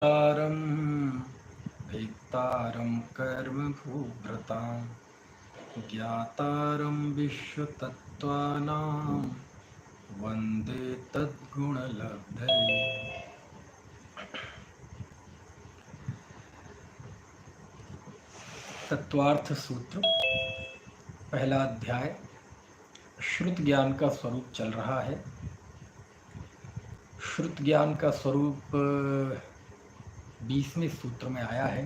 तारं भेत्तारं कर्मभूभृतां ज्ञातारं विश्वतत्त्वानां वन्दे तद्गुणलब्धये। तत्वार्थ सूत्र पहला अध्याय श्रुत ज्ञान का स्वरूप चल रहा है। श्रुत ज्ञान का स्वरूप 20वें सूत्र में आया है।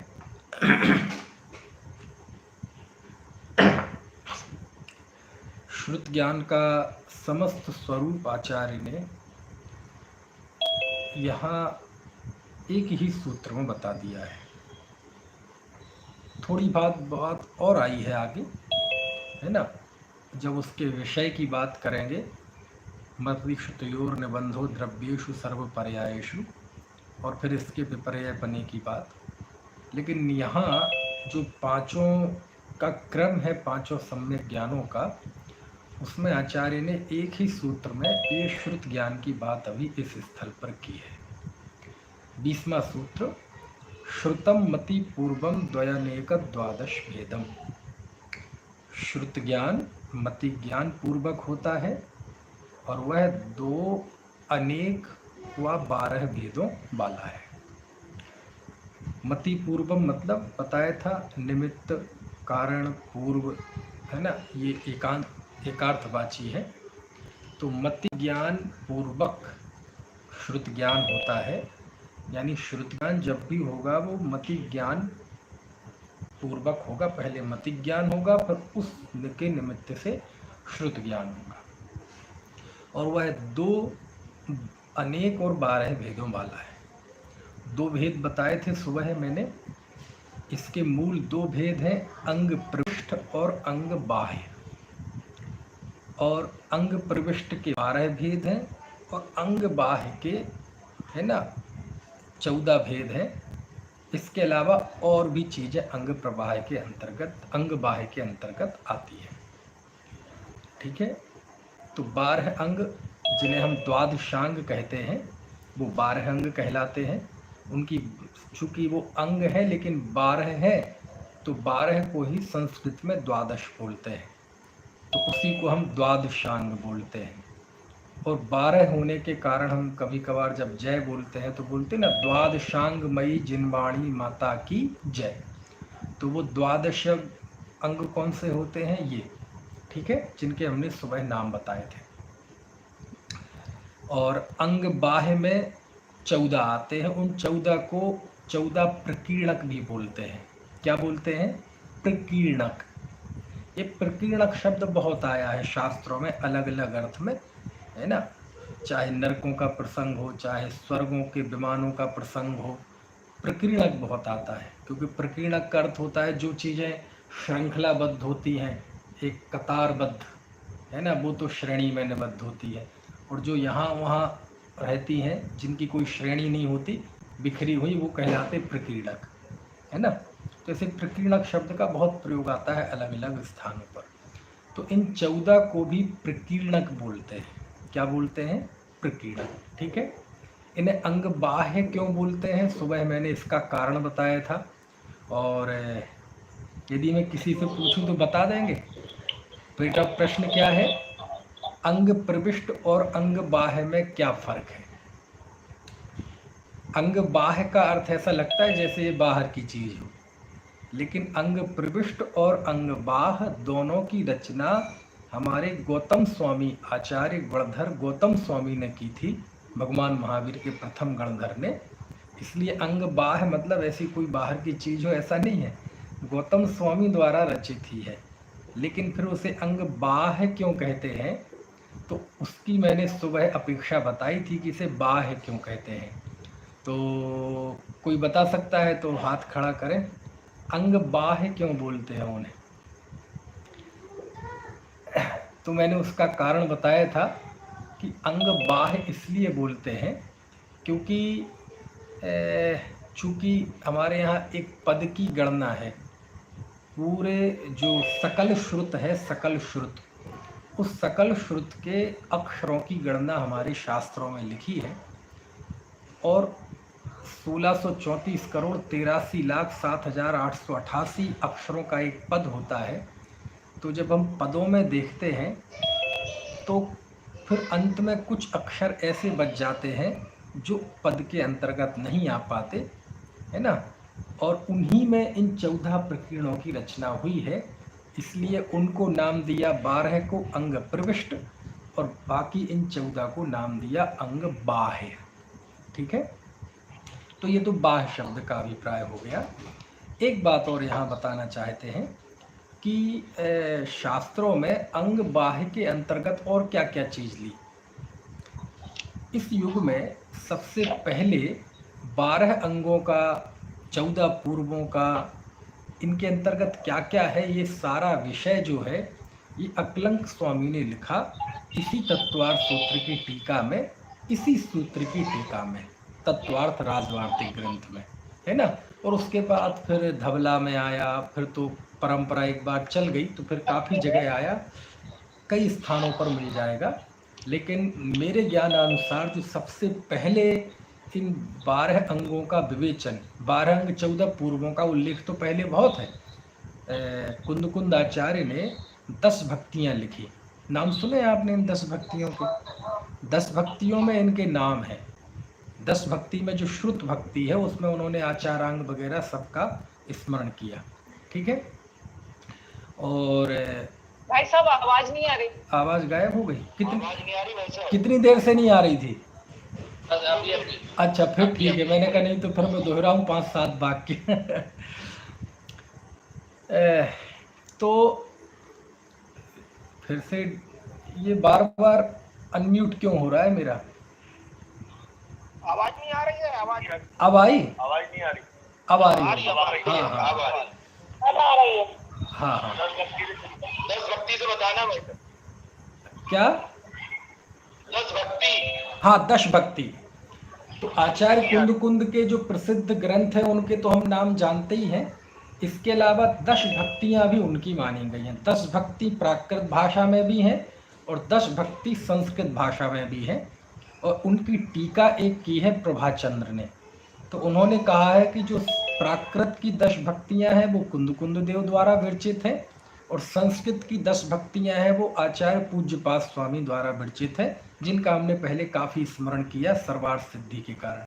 श्रुत ज्ञान का समस्त स्वरूप आचार्य ने यहाँ एक ही सूत्र में बता दिया है। थोड़ी बात और आई है आगे, है ना, जब उसके विषय की बात करेंगे। मद्विक्षुतयोर निबंधो द्रव्येषु सर्वपर्यायेषु, और फिर इसके विपर्य बने की बात। लेकिन यहाँ जो पांचों का क्रम है, पांचों सम्यक ज्ञानों का, उसमें आचार्य ने एक ही सूत्र में ये श्रुत ज्ञान की बात अभी इस स्थल पर की है। 20वां सूत्र, श्रुतम मति पूर्वम द्वयनेक द्वादश भेदम। श्रुत ज्ञान मति ज्ञान पूर्वक होता है और वह 2 अनेक व 12 भेदों वाला है। मति पूर्वम मतलब बताया था निमित्त कारण पूर्व, है ना, ये एकार्थवाची है। तो मति ज्ञान पूर्वक श्रुत ज्ञान होता है, यानी श्रुत ज्ञान जब भी होगा वो मति ज्ञान पूर्वक होगा। पहले मति ज्ञान होगा, फिर उस के निमित्त से श्रुत ज्ञान होगा, और वह 2 अनेक और 12 भेदों वाला है। 2 भेद बताए थे सुबह मैंने। इसके मूल 2 भेद हैं, अंग प्रविष्ट और अंग बाह्य। और अंग प्रविष्ट के 12 भेद हैं और अंग बाह्य के, है ना, 14 भेद हैं। इसके अलावा और भी चीजें अंग प्रवाह के अंतर्गत, अंग बाह्य के अंतर्गत आती है। ठीक है, तो 12 अंग जिन्हें हम द्वादशांग कहते हैं, वो 12 अंग कहलाते हैं। उनकी चूंकि वो अंग है लेकिन 12 है, तो 12 को ही संस्कृत में द्वादश बोलते हैं, तो उसी को हम द्वादशांग बोलते हैं। और 12 होने के कारण हम कभी कभार जब जय बोलते हैं तो बोलते हैं ना, द्वादशांग मई जिनवाणी माता की जय। तो वो द्वादश अंग कौन से होते हैं? ये, ठीक है, जिनके हमने सुबह नाम बताए थे। और अंग बाह्य में 14 आते हैं। उन 14 को 14 प्रकीर्णक भी बोलते हैं। क्या बोलते हैं? प्रकीर्णक। ये प्रकीर्णक शब्द बहुत आया है शास्त्रों में अलग अलग अर्थ में, है ना। चाहे नरकों का प्रसंग हो, चाहे स्वर्गों के विमानों का प्रसंग हो, प्रकीर्णक बहुत आता है। क्योंकि प्रकीर्णक का अर्थ होता है जो चीज़ें श्रृंखलाबद्ध होती हैं, एक कतारबद्ध, है ना, वो तो श्रेणी में निबद्ध होती है। और जो यहाँ वहाँ रहती हैं, जिनकी कोई श्रेणी नहीं होती, बिखरी हुई, वो कहलाते प्रकीर्णक, है ना। तो ऐसे प्रकीर्णक शब्द का बहुत प्रयोग आता है अलग अलग स्थानों पर। तो इन 14 को भी प्रकीर्णक बोलते हैं। क्या बोलते हैं? प्रकीर्णक। ठीक है, इन्हें अंग बाह्य क्यों बोलते हैं? सुबह मैंने इसका कारण बताया था। और यदि मैं किसी से पूछूं तो बता देंगे? बेटा प्रश्न क्या है? अंग प्रविष्ट और अंग बाह्य में क्या फर्क है? अंग बाह्य का अर्थ ऐसा लगता है जैसे ये बाहर की चीज हो, लेकिन अंग प्रविष्ट और अंग बाह्य दोनों की रचना हमारे गौतम स्वामी, आचार्य गणधर गौतम स्वामी ने की थी, भगवान महावीर के प्रथम गणधर ने। इसलिए अंग बाह्य मतलब ऐसी कोई बाहर की चीज हो ऐसा नहीं है, गौतम स्वामी द्वारा रचित ही है। लेकिन फिर उसे अंग बाह्य क्यों कहते हैं, तो उसकी मैंने सुबह अपेक्षा बताई थी कि इसे बाह्य क्यों कहते हैं। तो कोई बता सकता है तो हाथ खड़ा करें, अंग बाह्य क्यों बोलते हैं उन्हें? तो मैंने उसका कारण बताया था कि अंग बाह्य इसलिए बोलते हैं क्योंकि चूंकि हमारे यहाँ एक पद की गणना है, पूरे जो सकल श्रुत है, सकल श्रुत, उस सकल श्रुत के अक्षरों की गणना हमारे शास्त्रों में लिखी है। और 1634 करोड़ 83,07,888 अक्षरों का एक पद होता है। तो जब हम पदों में देखते हैं तो फिर अंत में कुछ अक्षर ऐसे बच जाते हैं जो पद के अंतर्गत नहीं आ पाते, है ना, और उन्हीं में इन 14 प्रकीर्णों की रचना हुई है। इसलिए उनको नाम दिया 12 को अंग प्रविष्ट और बाकी इन 14 को नाम दिया अंग बाह्य। ठीक है, तो ये तो बाह्य शब्द का अभिप्राय हो गया। एक बात और यहाँ बताना चाहते हैं कि शास्त्रों में अंग बाह्य के अंतर्गत और क्या क्या चीज़ ली। इस युग में सबसे पहले 12 अंगों का, 14 पूर्वों का, इनके अंतर्गत क्या क्या है, ये सारा विषय जो है ये अकलंक स्वामी ने लिखा इसी तत्वार्थ सूत्र की टीका में, इसी सूत्र की टीका में, तत्वार्थ राजवार्तिक ग्रंथ में, है ना। और उसके बाद फिर धवला में आया, फिर तो परंपरा एक बार चल गई तो फिर काफ़ी जगह आया, कई स्थानों पर मिल जाएगा। लेकिन मेरे ज्ञानानुसार जो सबसे पहले इन 12 अंगों का विवेचन, 12 अंग 14 पूर्वों का उल्लेख तो पहले बहुत है। कुंद आचार्य ने 10 भक्तियाँ लिखी। नाम सुने आपने इन 10 भक्तियों के? 10 भक्तियों में इनके नाम हैं। 10 भक्ति में जो श्रुत भक्ति है उसमें उन्होंने आचारांग वगैरह सबका स्मरण किया। ठीक है, और भाई साहब आवाज नहीं आ रही। आवाज गायब हो गई? आवाज नहीं आ रही भाई साहब। कितनी देर से नहीं आ रही थी? अच्छा फिर ठीक है, मैंने कहा नहीं तो फिर मैं दोहराऊं 5-7 वाक्य। तो फिर से ये बार बार अनम्यूट क्यों हो रहा है मेरा? आवाज नहीं आ रही है? आवाज अब आई? आवाज नहीं आ रही। अब आ रही है? हाँ हाँ अब आ रही है। हाँ हाँ 10 भक्ति से बताना भाई। क्या? 10 भक्ति। हाँ 10 भक्ति। तो आचार्य कुंद के जो प्रसिद्ध ग्रंथ हैं उनके तो हम नाम जानते ही हैं। इसके अलावा 10 भक्तियाँ भी उनकी मानी गई हैं। 10 भक्ति प्राकृत भाषा में भी हैं और 10 भक्ति संस्कृत भाषा में भी हैं। और उनकी टीका एक की है प्रभाचंद्र ने। तो उन्होंने कहा है कि जो प्राकृत की 10 भक्तियाँ हैं वो कुंद देव द्वारा विरचित हैं और संस्कृत की 10 भक्तियाँ हैं वो आचार्य पूज्यपाद स्वामी द्वारा विरचित है, जिनका हमने पहले काफ़ी स्मरण किया सर्वार्थ सिद्धि के कारण।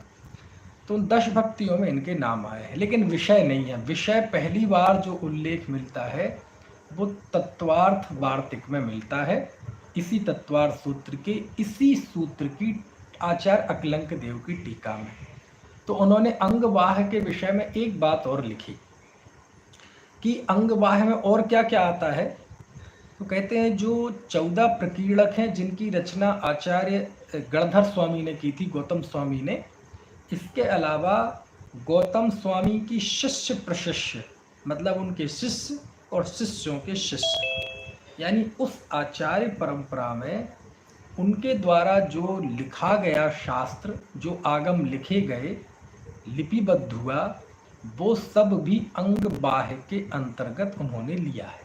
तो उन 10 भक्तियों में इनके नाम आए हैं, लेकिन विषय नहीं है। विषय पहली बार जो उल्लेख मिलता है वो तत्वार्थ वार्तिक में मिलता है, इसी तत्वार्थ सूत्र के, इसी सूत्र की आचार्य अकलंक देव की टीका में। तो उन्होंने अंगवाह के विषय में एक बात और लिखी कि अंगवाह में और क्या क्या आता है। तो कहते हैं जो 14 प्रकीर्णक हैं जिनकी रचना आचार्य गणधर स्वामी ने की थी, गौतम स्वामी ने, इसके अलावा गौतम स्वामी की शिष्य प्रशिष्य, मतलब उनके शिष्य और शिष्यों के शिष्य, यानी उस आचार्य परंपरा में उनके द्वारा जो लिखा गया शास्त्र, जो आगम लिखे गए, लिपिबद्ध हुआ, वो सब भी अंग बाह्य के अंतर्गत उन्होंने लिया है।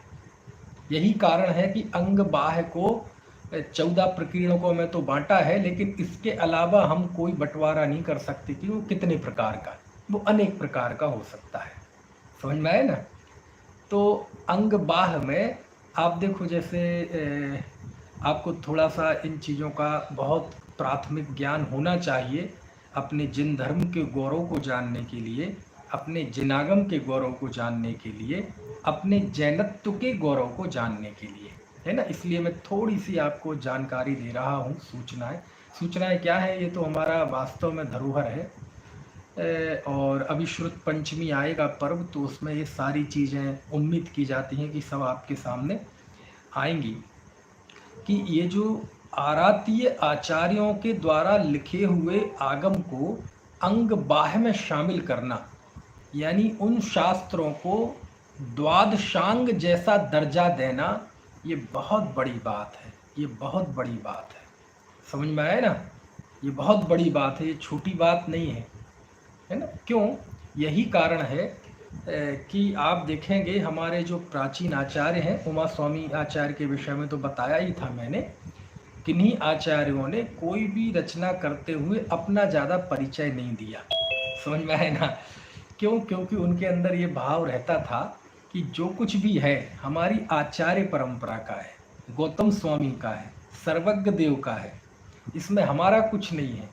यही कारण है कि अंग बाह्य को 14 प्रकीर्णकों में तो बांटा है, लेकिन इसके अलावा हम कोई बंटवारा नहीं कर सकते कि वो कितने प्रकार का, वो अनेक प्रकार का हो सकता है। समझ में आए ना? तो अंग बाह्य में आप देखो, जैसे आपको थोड़ा सा इन चीज़ों का बहुत प्राथमिक ज्ञान होना चाहिए अपने जिन धर्म के गौरव को जानने के लिए, अपने जिनागम के गौरव को जानने के लिए, अपने जैनत्व के गौरव को जानने के लिए, है ना। इसलिए मैं थोड़ी सी आपको जानकारी दे रहा हूँ। सूचनाएं क्या है? ये तो हमारा वास्तव में धरोहर है। और अभी श्रुत पंचमी आएगा पर्व, तो उसमें ये सारी चीज़ें उम्मीद की जाती हैं कि सब आपके सामने आएंगी। कि ये जो आरातीय आचार्यों के द्वारा लिखे हुए आगम को अंग बाह्य में शामिल करना, यानी उन शास्त्रों को द्वादशांग जैसा दर्जा देना, ये बहुत बड़ी बात है। ये बहुत बड़ी बात है। समझ में आया ना? ये बहुत बड़ी बात है, ये छोटी बात नहीं है ना। क्यों? यही कारण है कि आप देखेंगे हमारे जो प्राचीन आचार्य हैं, उमा स्वामी आचार्य के विषय में तो बताया ही था मैंने, किन्हीं आचार्यों ने कोई भी रचना करते हुए अपना ज़्यादा परिचय नहीं दिया। समझ में आए ना? क्यों? क्योंकि उनके अंदर ये भाव रहता था कि जो कुछ भी है हमारी आचार्य परंपरा का है, गौतम स्वामी का है, सर्वज्ञ देव का है, इसमें हमारा कुछ नहीं है,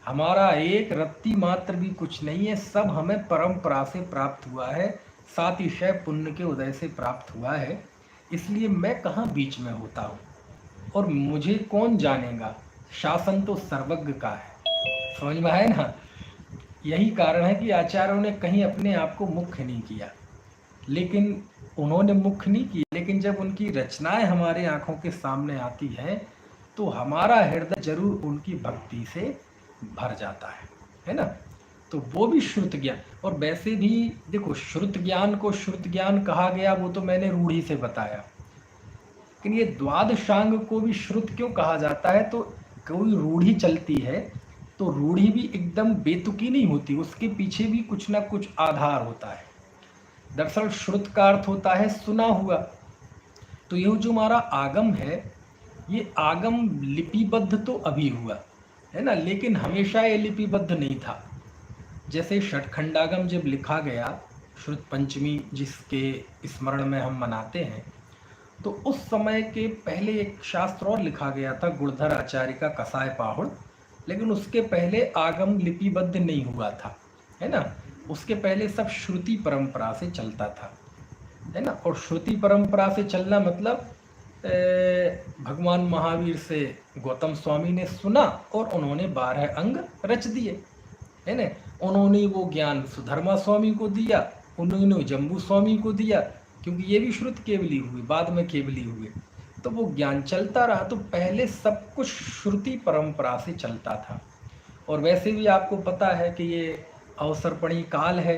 हमारा एक रत्ती मात्र भी कुछ नहीं है, सब हमें परंपरा से प्राप्त हुआ है, साथ ही शय पुण्य के उदय से प्राप्त हुआ है, इसलिए मैं कहाँ बीच में होता हूँ और मुझे कौन जानेगा, शासन तो सर्वज्ञ का है। समझ में आए ना? यही कारण है कि आचार्यों ने कहीं अपने आप को मुख्य नहीं किया, लेकिन उन्होंने मुख्य नहीं किया, लेकिन जब उनकी रचनाएं हमारे आंखों के सामने आती हैं तो हमारा हृदय जरूर उनकी भक्ति से भर जाता है ना? तो वो भी श्रुत ज्ञान, और वैसे भी देखो श्रुत ज्ञान को श्रुत ज्ञान कहा गया वो तो मैंने रूढ़ी से बताया, लेकिन ये द्वादशांग को भी श्रुत क्यों कहा जाता है? तो कोई रूढ़ी चलती है तो रूढ़ी भी एकदम बेतुकी नहीं होती, उसके पीछे भी कुछ ना कुछ आधार होता है। दरअसल श्रुत का अर्थ होता है सुना हुआ। तो ये जो हमारा आगम है, ये आगम लिपिबद्ध तो अभी हुआ है ना, लेकिन हमेशा ये लिपिबद्ध नहीं था। जैसे षटखंडागम जब लिखा गया, श्रुत पंचमी जिसके स्मरण में हम मनाते हैं, तो उस समय के पहले एक शास्त्र और लिखा गया था, गुणधर आचार्य का कसाय पाहुड़, लेकिन उसके पहले आगम लिपिबद्ध नहीं हुआ था, है ना? उसके पहले सब श्रुति परंपरा से चलता था, है ना? और श्रुति परंपरा से चलना मतलब भगवान महावीर से गौतम स्वामी ने सुना और उन्होंने 12 अंग रच दिए, है ना? उन्होंने वो ज्ञान सुधर्मा स्वामी को दिया, उन्होंने जम्बू स्वामी को दिया, क्योंकि ये भी श्रुत केवली हुए, बाद में केवली हुए, तो वो ज्ञान चलता रहा। तो पहले सब कुछ श्रुति परंपरा से चलता था। और वैसे भी आपको पता है कि ये अवसर्पणी काल है,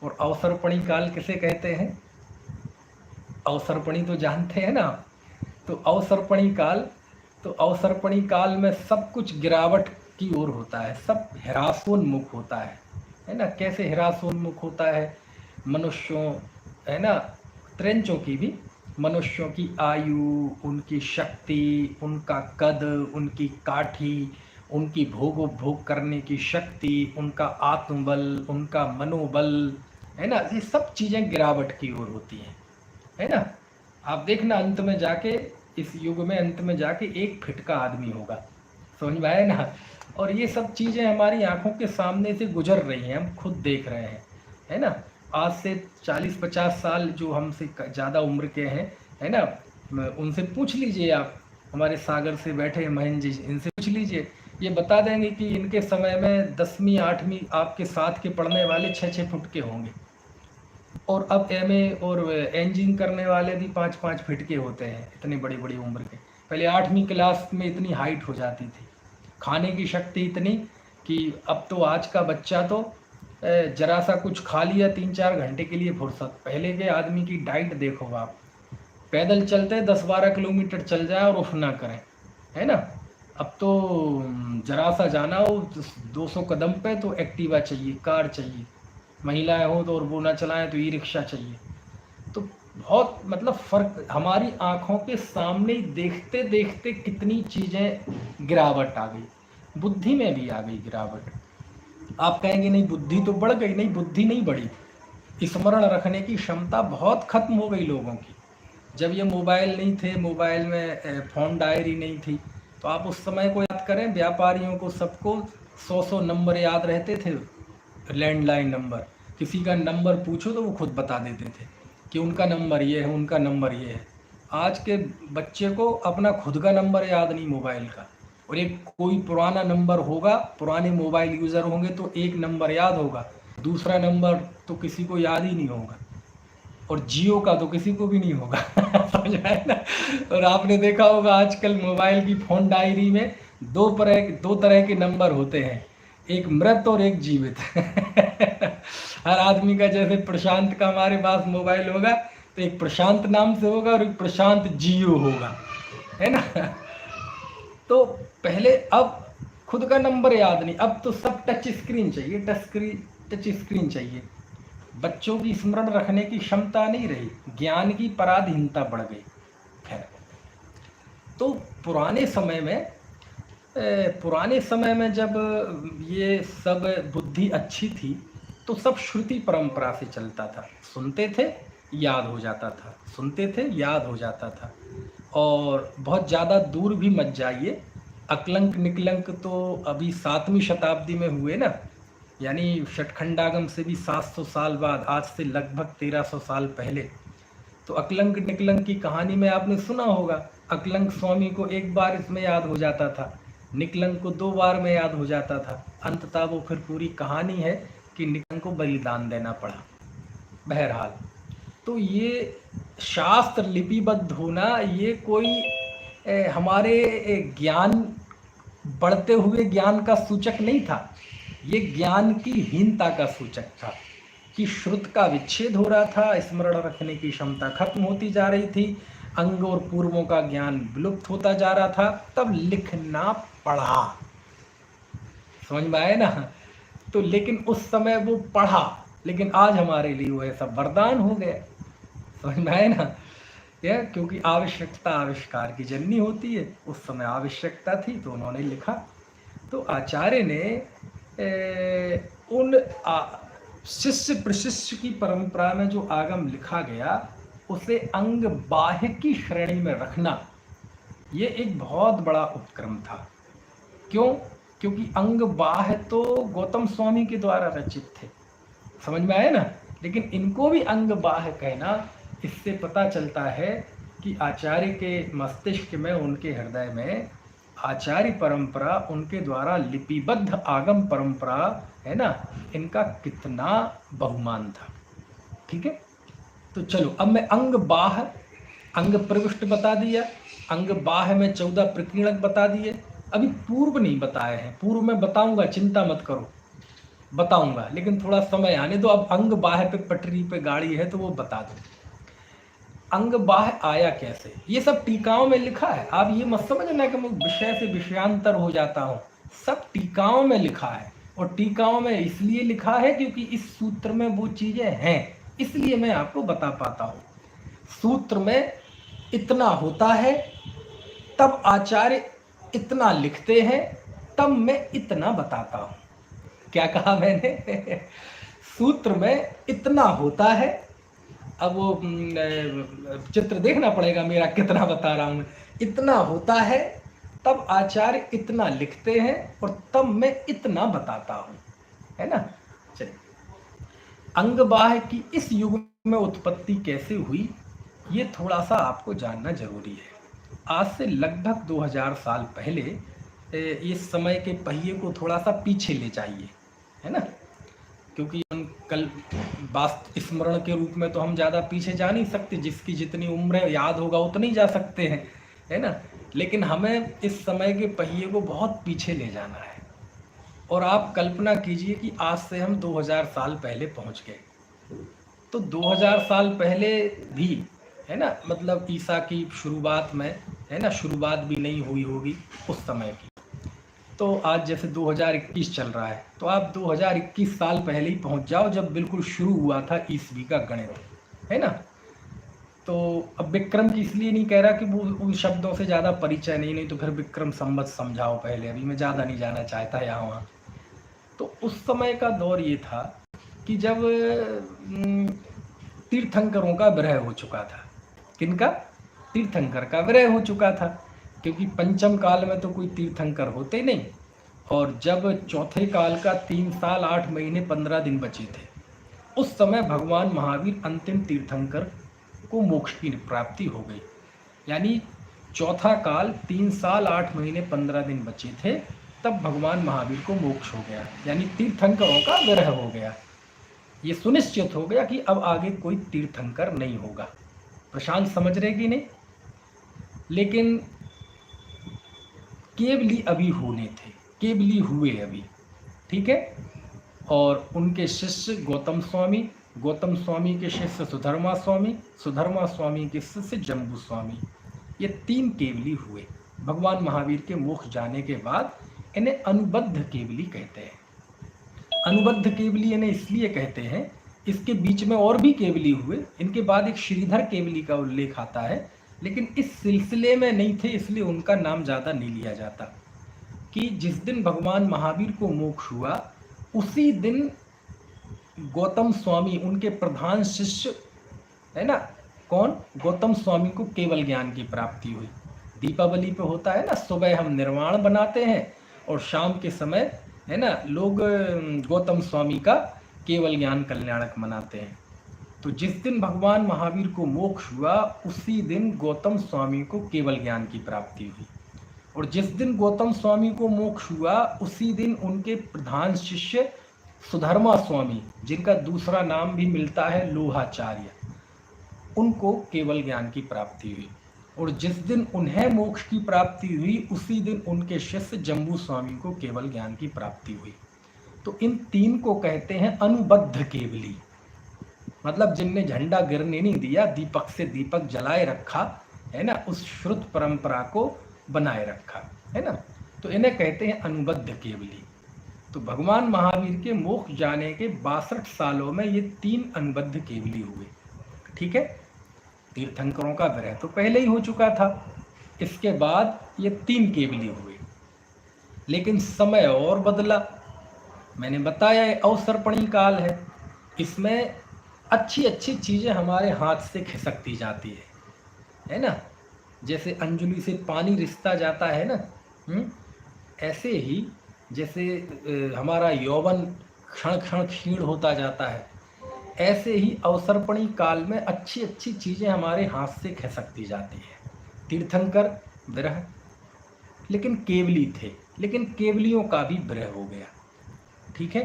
और अवसर्पणी काल किसे कहते हैं? अवसर्पणी तो जानते हैं ना? तो अवसर्पणी काल में सब कुछ गिरावट की ओर होता है, सब ह्रासोन्मुख होता है ना? कैसे ह्रासोन्मुख होता है? मनुष्यों, है ना, त्रेंचों की भी, मनुष्यों की आयु, उनकी शक्ति, उनका कद, उनकी काठी, उनकी भोग करने की शक्ति, उनका आत्मबल, उनका मनोबल, है ना, ये सब चीज़ें गिरावट की ओर होती हैं, है ना? आप देखना अंत में जाके, इस युग में अंत में जाके एक फिट का आदमी होगा, समझ में आया ना? और ये सब चीज़ें हमारी आंखों के सामने से गुजर रही हैं, हम खुद देख रहे हैं, है ना? आज से 40-50 साल जो हमसे ज़्यादा उम्र के हैं, है ना, उनसे पूछ लीजिए, आप हमारे सागर से बैठे महेंद्र जी, इनसे पूछ लीजिए, ये बता देंगे कि इनके समय में 10वीं 8वीं आपके साथ के पढ़ने वाले 6-6 फुट के होंगे, और अब एमए और इंजीनियरिंग करने वाले भी 5-5 फीट के होते हैं, इतनी बड़ी बड़ी उम्र के। पहले 8वीं क्लास में इतनी हाइट हो जाती थी, खाने की शक्ति इतनी कि अब तो आज का बच्चा तो जरा सा कुछ खा लिया 3-4 घंटे के लिए फुर्सत। पहले के आदमी की डाइट देखो आप, पैदल चलते 10-12 किलोमीटर चल जाए और उठ ना करें, है ना? अब तो जरा सा जाना हो 200 कदम पे तो एक्टिवा चाहिए, कार चाहिए, महिलाएं हो तो, और वो ना चलाएं तो ई रिक्शा चाहिए। तो बहुत मतलब फ़र्क हमारी आँखों के सामने देखते देखते कितनी चीज़ें गिरावट आ गई, बुद्धि में भी आ गई गिरावट। आप कहेंगे नहीं बुद्धि तो बढ़ गई, नहीं, बुद्धि नहीं बढ़ी, स्मरण रखने की क्षमता बहुत खत्म हो गई लोगों की। जब ये मोबाइल नहीं थे, मोबाइल में फ़ोन डायरी नहीं थी, तो आप उस समय को याद करें, व्यापारियों को सबको 100 नंबर याद रहते थे, लैंडलाइन नंबर, किसी का नंबर पूछो तो वो खुद बता देते थे कि उनका नंबर ये है, उनका नंबर ये है। आज के बच्चे को अपना खुद का नंबर याद नहीं मोबाइल का, और एक कोई पुराना नंबर होगा, पुराने मोबाइल यूज़र होंगे तो एक नंबर याद होगा, दूसरा नंबर तो किसी को याद ही नहीं होगा, और जियो का तो किसी को भी नहीं होगा समझ आए ना? और आपने देखा होगा आजकल मोबाइल की फ़ोन डायरी में दो तरह के नंबर होते हैं, एक मृत और एक जीवित हर आदमी का, जैसे प्रशांत का हमारे पास मोबाइल होगा तो एक प्रशांत नाम से होगा और एक प्रशांत जियो होगा, है ना? तो पहले, अब खुद का नंबर याद नहीं, अब तो सब टच स्क्रीन चाहिए, टच स्क्रीन चाहिए। बच्चों की स्मरण रखने की क्षमता नहीं रही, ज्ञान की पराधीनता बढ़ गई। खैर, तो पुराने समय में जब ये सब बुद्धि अच्छी थी तो सब श्रुति परंपरा से चलता था, सुनते थे याद हो जाता था, सुनते थे याद हो जाता था। और बहुत ज़्यादा दूर भी मत जाइए, अकलंक निकलंक तो अभी 7वीं शताब्दी में हुए ना, यानी षटखंडागम से भी 700 साल बाद, आज से लगभग 1300 साल पहले। तो अकलंक निकलंक की कहानी में आपने सुना होगा, अकलंक स्वामी को एक बार इसमें याद हो जाता था, निकलंक को 2 बार में याद हो जाता था। अंततः वो फिर पूरी कहानी है कि निकलंक को बलिदान देना पड़ा। बहरहाल, तो ये शास्त्र लिपिबद्ध होना ये कोई हमारे ज्ञान, बढ़ते हुए ज्ञान का सूचक नहीं था, ये ज्ञान की हीनता का सूचक था कि श्रुत का विच्छेद हो रहा था, स्मरण रखने की क्षमता खत्म होती जा रही थी, अंग और पूर्वों का ज्ञान विलुप्त होता जा रहा था। तब लिखना पढ़ा, समझ में आए ना? तो लेकिन उस समय वो पढ़ा, लेकिन आज हमारे लिए वो ऐसा वरदान हो गया, समझ में आए ना? यह क्योंकि आवश्यकता आविष्कार की जननी होती है, उस समय आवश्यकता थी तो उन्होंने लिखा। तो आचार्य ने उन शिष्य प्रशिष्य की परंपरा में जो आगम लिखा गया उसे अंग बाह्य की श्रेणी में रखना, ये एक बहुत बड़ा उपक्रम था। क्यों? क्योंकि अंग बाह्य तो गौतम स्वामी के द्वारा रचित थे, समझ में आया ना? लेकिन इनको भी अंग बाह्य कहना, इससे पता चलता है कि आचार्य के मस्तिष्क में, उनके हृदय में आचार्य परंपरा, उनके द्वारा लिपिबद्ध आगम परंपरा है ना, इनका कितना बहुमान था। ठीक है, तो चलो अब मैं अंग बाह्य, अंग प्रविष्ट बता दिया, अंग बाह्य में 14 प्रकीर्णक बता दिए। अभी पूर्व नहीं बताए हैं, पूर्व में बताऊंगा, चिंता मत करो, बताऊंगा, लेकिन थोड़ा समय आने दो। अब अंग बाह्य पे पटरी पे गाड़ी है तो वो बता दो। अंग बाह्य आया कैसे, ये सब टीकाओं में लिखा है। आप ये मत समझना कि मैं विषय से विषयांतर हो जाता हूँ, सब टीकाओं में लिखा है। और टीकाओं में इसलिए लिखा है क्योंकि इस सूत्र में वो चीजें हैं, इसलिए मैं आपको बता पाता हूँ। सूत्र में इतना होता है, तब आचार्य इतना लिखते हैं, तब मैं इतना बताता हूँ। क्या कहा मैंने? सूत्र में इतना होता है, अब वो चित्र देखना पड़ेगा मेरा कितना बता रहा हूँ। इतना होता है, तब आचार्य इतना लिखते हैं, और तब मैं इतना बताता हूँ, है ना? चलिए, अंग बाह्य की इस युग में उत्पत्ति कैसे हुई, ये थोड़ा सा आपको जानना जरूरी है। आज से लगभग 2000 साल पहले, इस समय के पहिए को थोड़ा सा पीछे ले जाइए, है ना? क्योंकि हम कल वास्तव स्मरण के रूप में तो हम ज़्यादा पीछे जा नहीं सकते, जिसकी जितनी उम्र है याद होगा उतनी जा सकते हैं, है ना? लेकिन हमें इस समय के पहिए को बहुत पीछे ले जाना है। और आप कल्पना कीजिए कि आज से हम 2000 साल पहले पहुंच गए। तो 2000 साल पहले भी, है ना, मतलब ईसा की शुरुआत में, है ना, शुरुआत भी नहीं हुई होगी उस समय की। तो आज जैसे 2021 चल रहा है, तो आप 2021 साल पहले ही पहुंच जाओ, जब बिल्कुल शुरू हुआ था ईस्वी का गणित, है ना? तो अब विक्रम की इसलिए नहीं कह रहा कि वो उन शब्दों से ज़्यादा परिचय नहीं तो फिर विक्रम संवत समझाओ पहले, अभी मैं ज़्यादा नहीं जाना चाहता यहाँ वहाँ। तो उस समय का दौर ये था कि जब तीर्थंकरों का विरह हो चुका था। किनका? तीर्थंकर का विरह हो चुका था, क्योंकि पंचम काल में तो कोई तीर्थंकर होते नहीं। और जब चौथे काल का 3 साल 8 महीने 15 दिन बचे थे, उस समय भगवान महावीर अंतिम तीर्थंकर को मोक्ष की प्राप्ति हो गई। यानी चौथा काल 3 साल 8 महीने 15 दिन बचे थे, तब भगवान महावीर को मोक्ष हो गया, यानी तीर्थंकरों का विरह हो गया। ये सुनिश्चित हो गया कि अब आगे कोई तीर्थंकर नहीं होगा। प्रशांत समझ रहे कि नहीं? लेकिन केवली अभी होने थे, केवली हुए अभी, ठीक है? और उनके शिष्य गौतम स्वामी, गौतम स्वामी के शिष्य सुधर्मा स्वामी, सुधर्मा स्वामी के शिष्य जम्बू स्वामी, ये 3 केवली हुए। भगवान महावीर के मोक्ष जाने के बाद इन्हें अनुबद्ध केवली कहते हैं। अनुबद्ध केवली इन्हें इसलिए कहते हैं, इसके बीच में और भी केवली हुए, इनके बाद एक श्रीधर केवली का उल्लेख आता है, लेकिन इस सिलसिले में नहीं थे, इसलिए उनका नाम ज़्यादा नहीं लिया जाता। कि जिस दिन भगवान महावीर को मोक्ष हुआ, उसी दिन गौतम स्वामी, उनके प्रधान शिष्य है ना, कौन, गौतम स्वामी को केवल ज्ञान की प्राप्ति हुई। दीपावली पे होता है ना, सुबह हम निर्वाण बनाते हैं और शाम के समय है ना लोग गौतम स्वामी का केवल ज्ञान कल्याणक मनाते हैं। तो जिस दिन भगवान महावीर को मोक्ष हुआ उसी दिन गौतम स्वामी को केवल ज्ञान की प्राप्ति हुई। और जिस दिन गौतम स्वामी को मोक्ष हुआ उसी दिन उनके प्रधान शिष्य सुधर्मा स्वामी, जिनका दूसरा नाम भी मिलता है लोहाचार्य, उनको केवल ज्ञान की प्राप्ति हुई। और जिस दिन उन्हें मोक्ष की प्राप्ति हुई उसी दिन उनके शिष्य जम्बू स्वामी को केवल ज्ञान की प्राप्ति हुई। तो इन तीन को कहते हैं अनुबद्ध केवली, मतलब जिनने झंडा गिरने नहीं दिया, दीपक से दीपक जलाए रखा है ना, उस श्रुत परंपरा को बनाए रखा है ना, तो इन्हें कहते हैं अनुबद्ध केवली। तो भगवान महावीर के मोक्ष जाने के 62 सालों में ये 3 अनुबद्ध केवली हुए। ठीक है, तीर्थंकरों का विरह तो पहले ही हो चुका था, इसके बाद ये 3 केवली हुए। लेकिन समय और बदला। मैंने बताया ये अवसर्पणी काल है, इसमें अच्छी अच्छी चीज़ें हमारे हाथ से खिसकती जाती है ना, जैसे अंजुली से पानी रिसता जाता है ना, ऐसे ही जैसे हमारा यौवन क्षण क्षण क्षीण होता जाता है, ऐसे ही अवसर्पणी काल में अच्छी अच्छी चीज़ें हमारे हाथ से खिसकती जाती है। तीर्थंकर विरह, लेकिन केवली थे, लेकिन केवलियों का भी विरह हो गया। ठीक है,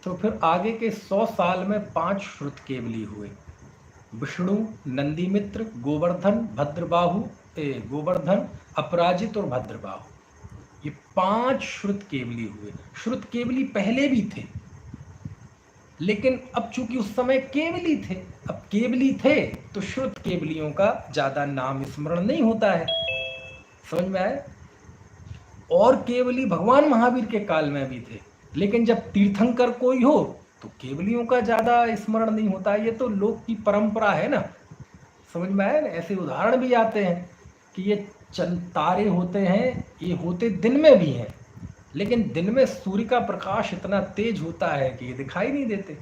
तो फिर आगे के 100 साल में 5 श्रुत केवली हुए। विष्णु, नंदीमित्र, गोवर्धन, भद्रबाहु, गोवर्धन, अपराजित और भद्रबाहु, ये 5 श्रुत केवली हुए। श्रुत केवली पहले भी थे, लेकिन अब चूंकि उस समय केवली थे, अब केवली थे तो श्रुत केवलियों का ज्यादा नाम स्मरण नहीं होता है। समझ में आए? और केवली भगवान महावीर के काल में भी थे, लेकिन जब तीर्थंकर कोई हो तो केवलियों का ज्यादा स्मरण नहीं होता। ये तो लोक की परंपरा है ना। समझ में आया ना? ऐसे उदाहरण भी आते हैं कि ये चंद तारे होते हैं, ये होते दिन में भी हैं, लेकिन दिन में सूर्य का प्रकाश इतना तेज होता है कि ये दिखाई नहीं देते,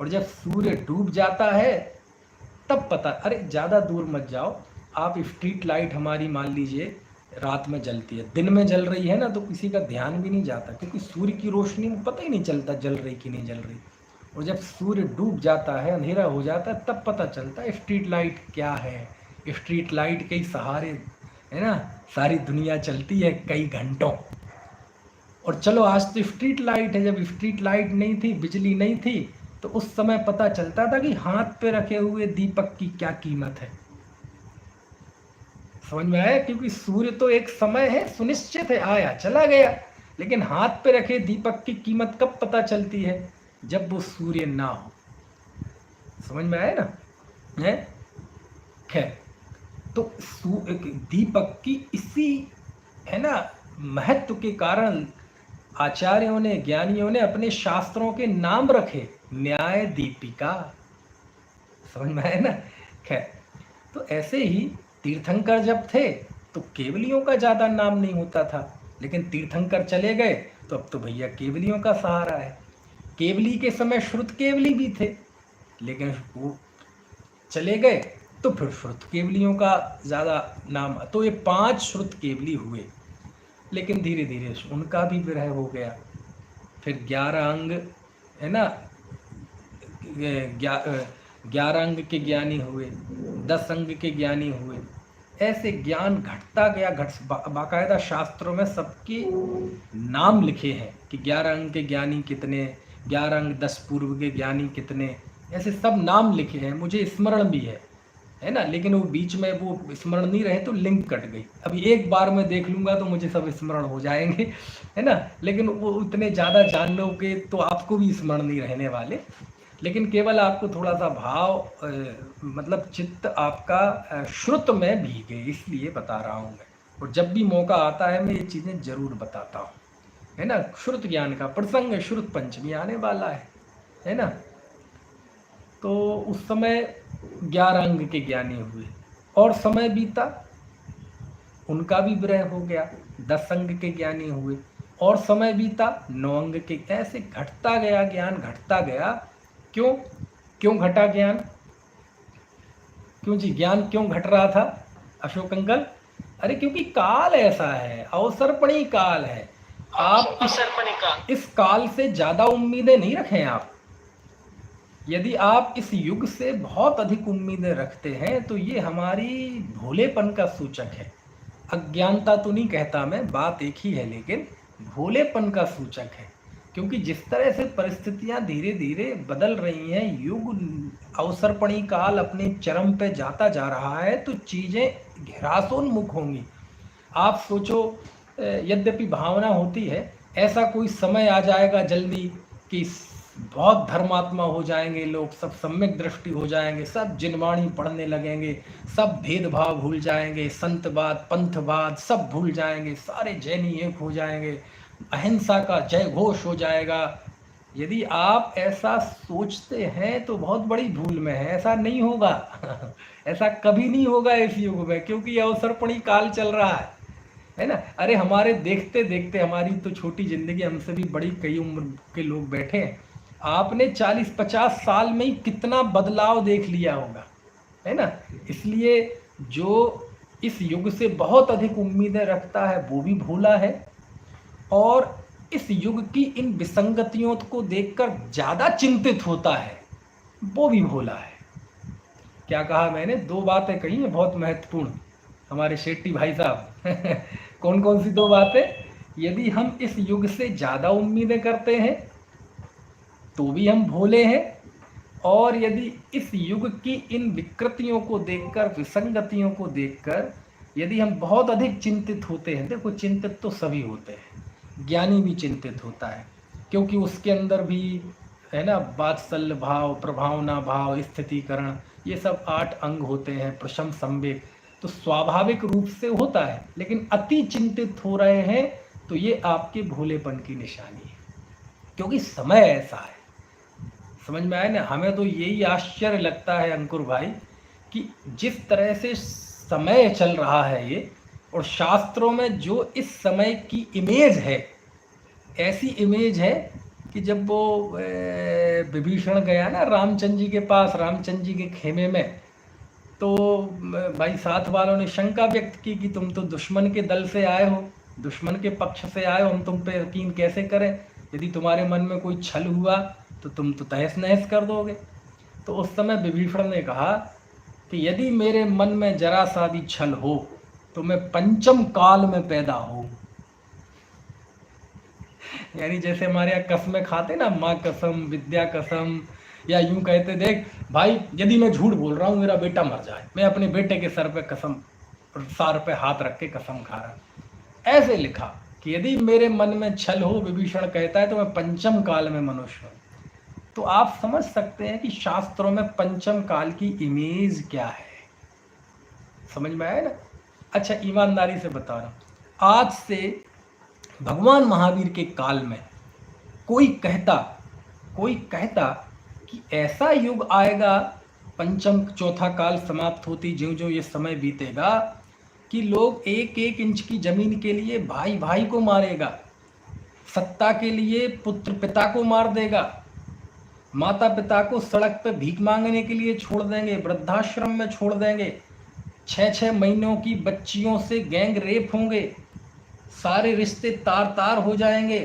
और जब सूर्य डूब जाता है तब पता। अरे ज़्यादा दूर मत जाओ आप, स्ट्रीट लाइट हमारी मान लीजिए रात में जलती है, दिन में जल रही है ना तो किसी का ध्यान भी नहीं जाता, क्योंकि सूर्य की रोशनी में पता ही नहीं चलता जल रही कि नहीं जल रही। और जब सूर्य डूब जाता है, अंधेरा हो जाता है, तब पता चलता है स्ट्रीट लाइट क्या है। स्ट्रीट लाइट के सहारे है ना सारी दुनिया चलती है कई घंटों। और चलो आज तो स्ट्रीट लाइट है, जब स्ट्रीट लाइट नहीं थी, बिजली नहीं थी, तो उस समय पता चलता था कि हाथ पे रखे हुए दीपक की क्या कीमत है। समझ में आया? क्योंकि सूर्य तो एक समय है, सुनिश्चित है, आया चला गया, लेकिन हाथ पे रखे दीपक की कीमत कब पता चलती है? जब वो सूर्य ना हो। समझ में आया ना? है खैर, तो दीपक की इसी है ना महत्व के कारण आचार्यों ने, ज्ञानियों ने अपने शास्त्रों के नाम रखे, न्याय दीपिका। समझ में आया ना? खैर, तो ऐसे ही तीर्थंकर जब थे तो केवलियों का ज्यादा नाम नहीं होता था, लेकिन तीर्थंकर चले गए तो अब तो भैया केवलियों का सहारा है। केवली के समय श्रुत केवली भी थे, लेकिन वो चले गए तो फिर श्रुत केवलियों का ज्यादा नाम। तो ये 5 श्रुत केवली हुए, लेकिन धीरे धीरे उनका भी विरह हो गया। फिर 11 अंग है ना, 11 अंग के ज्ञानी हुए, 10 अंग के ज्ञानी हुए। ऐसे ज्ञान घटता गया, बाकायदा शास्त्रों में सबके नाम लिखे हैं कि 11 अंग के ज्ञानी कितने, 11 अंग 10 पूर्व के ज्ञानी कितने, ऐसे सब नाम लिखे हैं। मुझे स्मरण भी है ना, लेकिन वो बीच में वो स्मरण नहीं रहे तो लिंक कट गई। अभी एक बार मैं देख लूँगा तो मुझे सब स्मरण हो जाएंगे, है ना, लेकिन वो उतने ज़्यादा जान लोगे तो आपको भी स्मरण नहीं रहने वाले, लेकिन केवल आपको थोड़ा सा भाव मतलब चित्त आपका श्रुत में भीगे, इसलिए बता रहा हूँ मैं। और जब भी मौका आता है मैं ये चीज़ें जरूर बताता हूँ, है ना। श्रुत ज्ञान का प्रसंग, श्रुत पंचमी आने वाला है ना। तो उस समय 11 अंग के ज्ञानी हुए, और समय बीता, उनका भी विरह हो गया। 10 अंग के ज्ञानी हुए, और समय बीता 9 अंग के। ऐसे घटता गया ज्ञान, घटता गया। क्यों क्यों घटा ज्ञान? क्यों जी, ज्ञान क्यों घट रहा था अशोक अंकल? अरे क्योंकि काल ऐसा है, अवसरपणी काल है। आप इस काल से ज्यादा उम्मीदें नहीं रखें आप। यदि आप इस युग से बहुत अधिक उम्मीदें रखते हैं तो ये हमारी भोलेपन का सूचक है। अज्ञानता तो नहीं कहता मैं, बात एक ही है, लेकिन भोलेपन का सूचक है। क्योंकि जिस तरह से परिस्थितियां धीरे धीरे बदल रही हैं, युग अवसरपणी काल अपने चरम पे जाता जा रहा है, तो चीजें घरासोन्मुख होंगी। आप सोचो, यद्यपि भावना होती है, ऐसा कोई समय आ जाएगा जल्दी कि बहुत धर्मात्मा हो जाएंगे लोग, सब सम्यक दृष्टि हो जाएंगे, सब जिनवाणी पढ़ने लगेंगे, सब भेदभाव भूल जाएंगे, संतवाद पंथवाद सब भूल जाएंगे, सारे जैनी एक हो जाएंगे, अहिंसा का जय घोष हो जाएगा। यदि आप ऐसा सोचते हैं तो बहुत बड़ी भूल में है। ऐसा नहीं होगा ऐसा कभी नहीं होगा इस युग में, क्योंकि अवसरपणी काल चल रहा है ना। अरे हमारे देखते देखते, हमारी तो छोटी जिंदगी, हमसे भी बड़ी कई उम्र के लोग बैठे हैं। आपने 40-50 साल में ही कितना बदलाव देख लिया होगा, है ना। इसलिए जो इस युग से बहुत अधिक उम्मीदें रखता है वो भी भोला है, और इस युग की इन विसंगतियों को देखकर ज्यादा चिंतित होता है वो भी भोला है। क्या कहा मैंने? 2 बातें कही हैं बहुत महत्वपूर्ण हमारे शेट्टी भाई साहब कौन कौन सी 2 बातें? यदि हम इस युग से ज्यादा उम्मीदें करते हैं तो भी हम भोले हैं, और यदि इस युग की इन विकृतियों को देखकर, विसंगतियों को देखकर यदि हम बहुत अधिक चिंतित होते हैं, देखो चिंतित तो सभी होते हैं, ज्ञानी भी चिंतित होता है, क्योंकि उसके अंदर भी है ना वात्सल्य भाव, प्रभावना भाव, स्थितिकरण, ये सब 8 अंग होते हैं, प्रशम संवेग, तो स्वाभाविक रूप से होता है। लेकिन अति चिंतित हो रहे हैं तो ये आपके भोलेपन की निशानी है, क्योंकि समय ऐसा है। समझ में आया ना? हमें तो यही आश्चर्य लगता है अंकुर भाई कि जिस तरह से समय चल रहा है ये, और शास्त्रों में जो इस समय की इमेज है, ऐसी इमेज है कि जब वो विभीषण गया ना रामचंद्र जी के पास, रामचंद्र जी के खेमे में, तो भाई साथ वालों ने शंका व्यक्त की कि तुम तो दुश्मन के दल से आए हो, दुश्मन के पक्ष से आए हो, हम तुम पे यकीन कैसे करें? यदि तुम्हारे मन में कोई छल हुआ तो तुम तो तहस नहस कर दोगे। तो उस समय विभीषण ने कहा कि यदि मेरे मन में जरा सा भी छल हो तो मैं पंचम काल में पैदा हूं। यानी जैसे हमारे यहाँ कसमें खाते ना, माँ कसम, विद्या कसम, या यूं कहते, देख भाई यदि मैं झूठ बोल रहा हूँ मेरा बेटा मर जाए, मैं अपने बेटे के सर पे कसम, सर पे हाथ रख के कसम खा रहा। ऐसे लिखा कि यदि मेरे मन में छल हो, विभीषण कहता है, तो मैं पंचम काल में मनुष्य हूँ। तो आप समझ सकते हैं कि शास्त्रों में पंचम काल की इमेज क्या है। समझ में आया ना? अच्छा, ईमानदारी से बता रहा हूं, आज से भगवान महावीर के काल में कोई कहता कि ऐसा युग आएगा, पंचम चौथा काल समाप्त होती ज्यों ज्यों ये समय बीतेगा, कि लोग 1-1 इंच की जमीन के लिए भाई भाई को मारेगा, सत्ता के लिए पुत्र पिता को मार देगा, माता पिता को सड़क पे भीख मांगने के लिए छोड़ देंगे, वृद्धाश्रम में छोड़ देंगे, 6-6 महीनों की बच्चियों से गैंग रेप होंगे, सारे रिश्ते तार तार हो जाएंगे,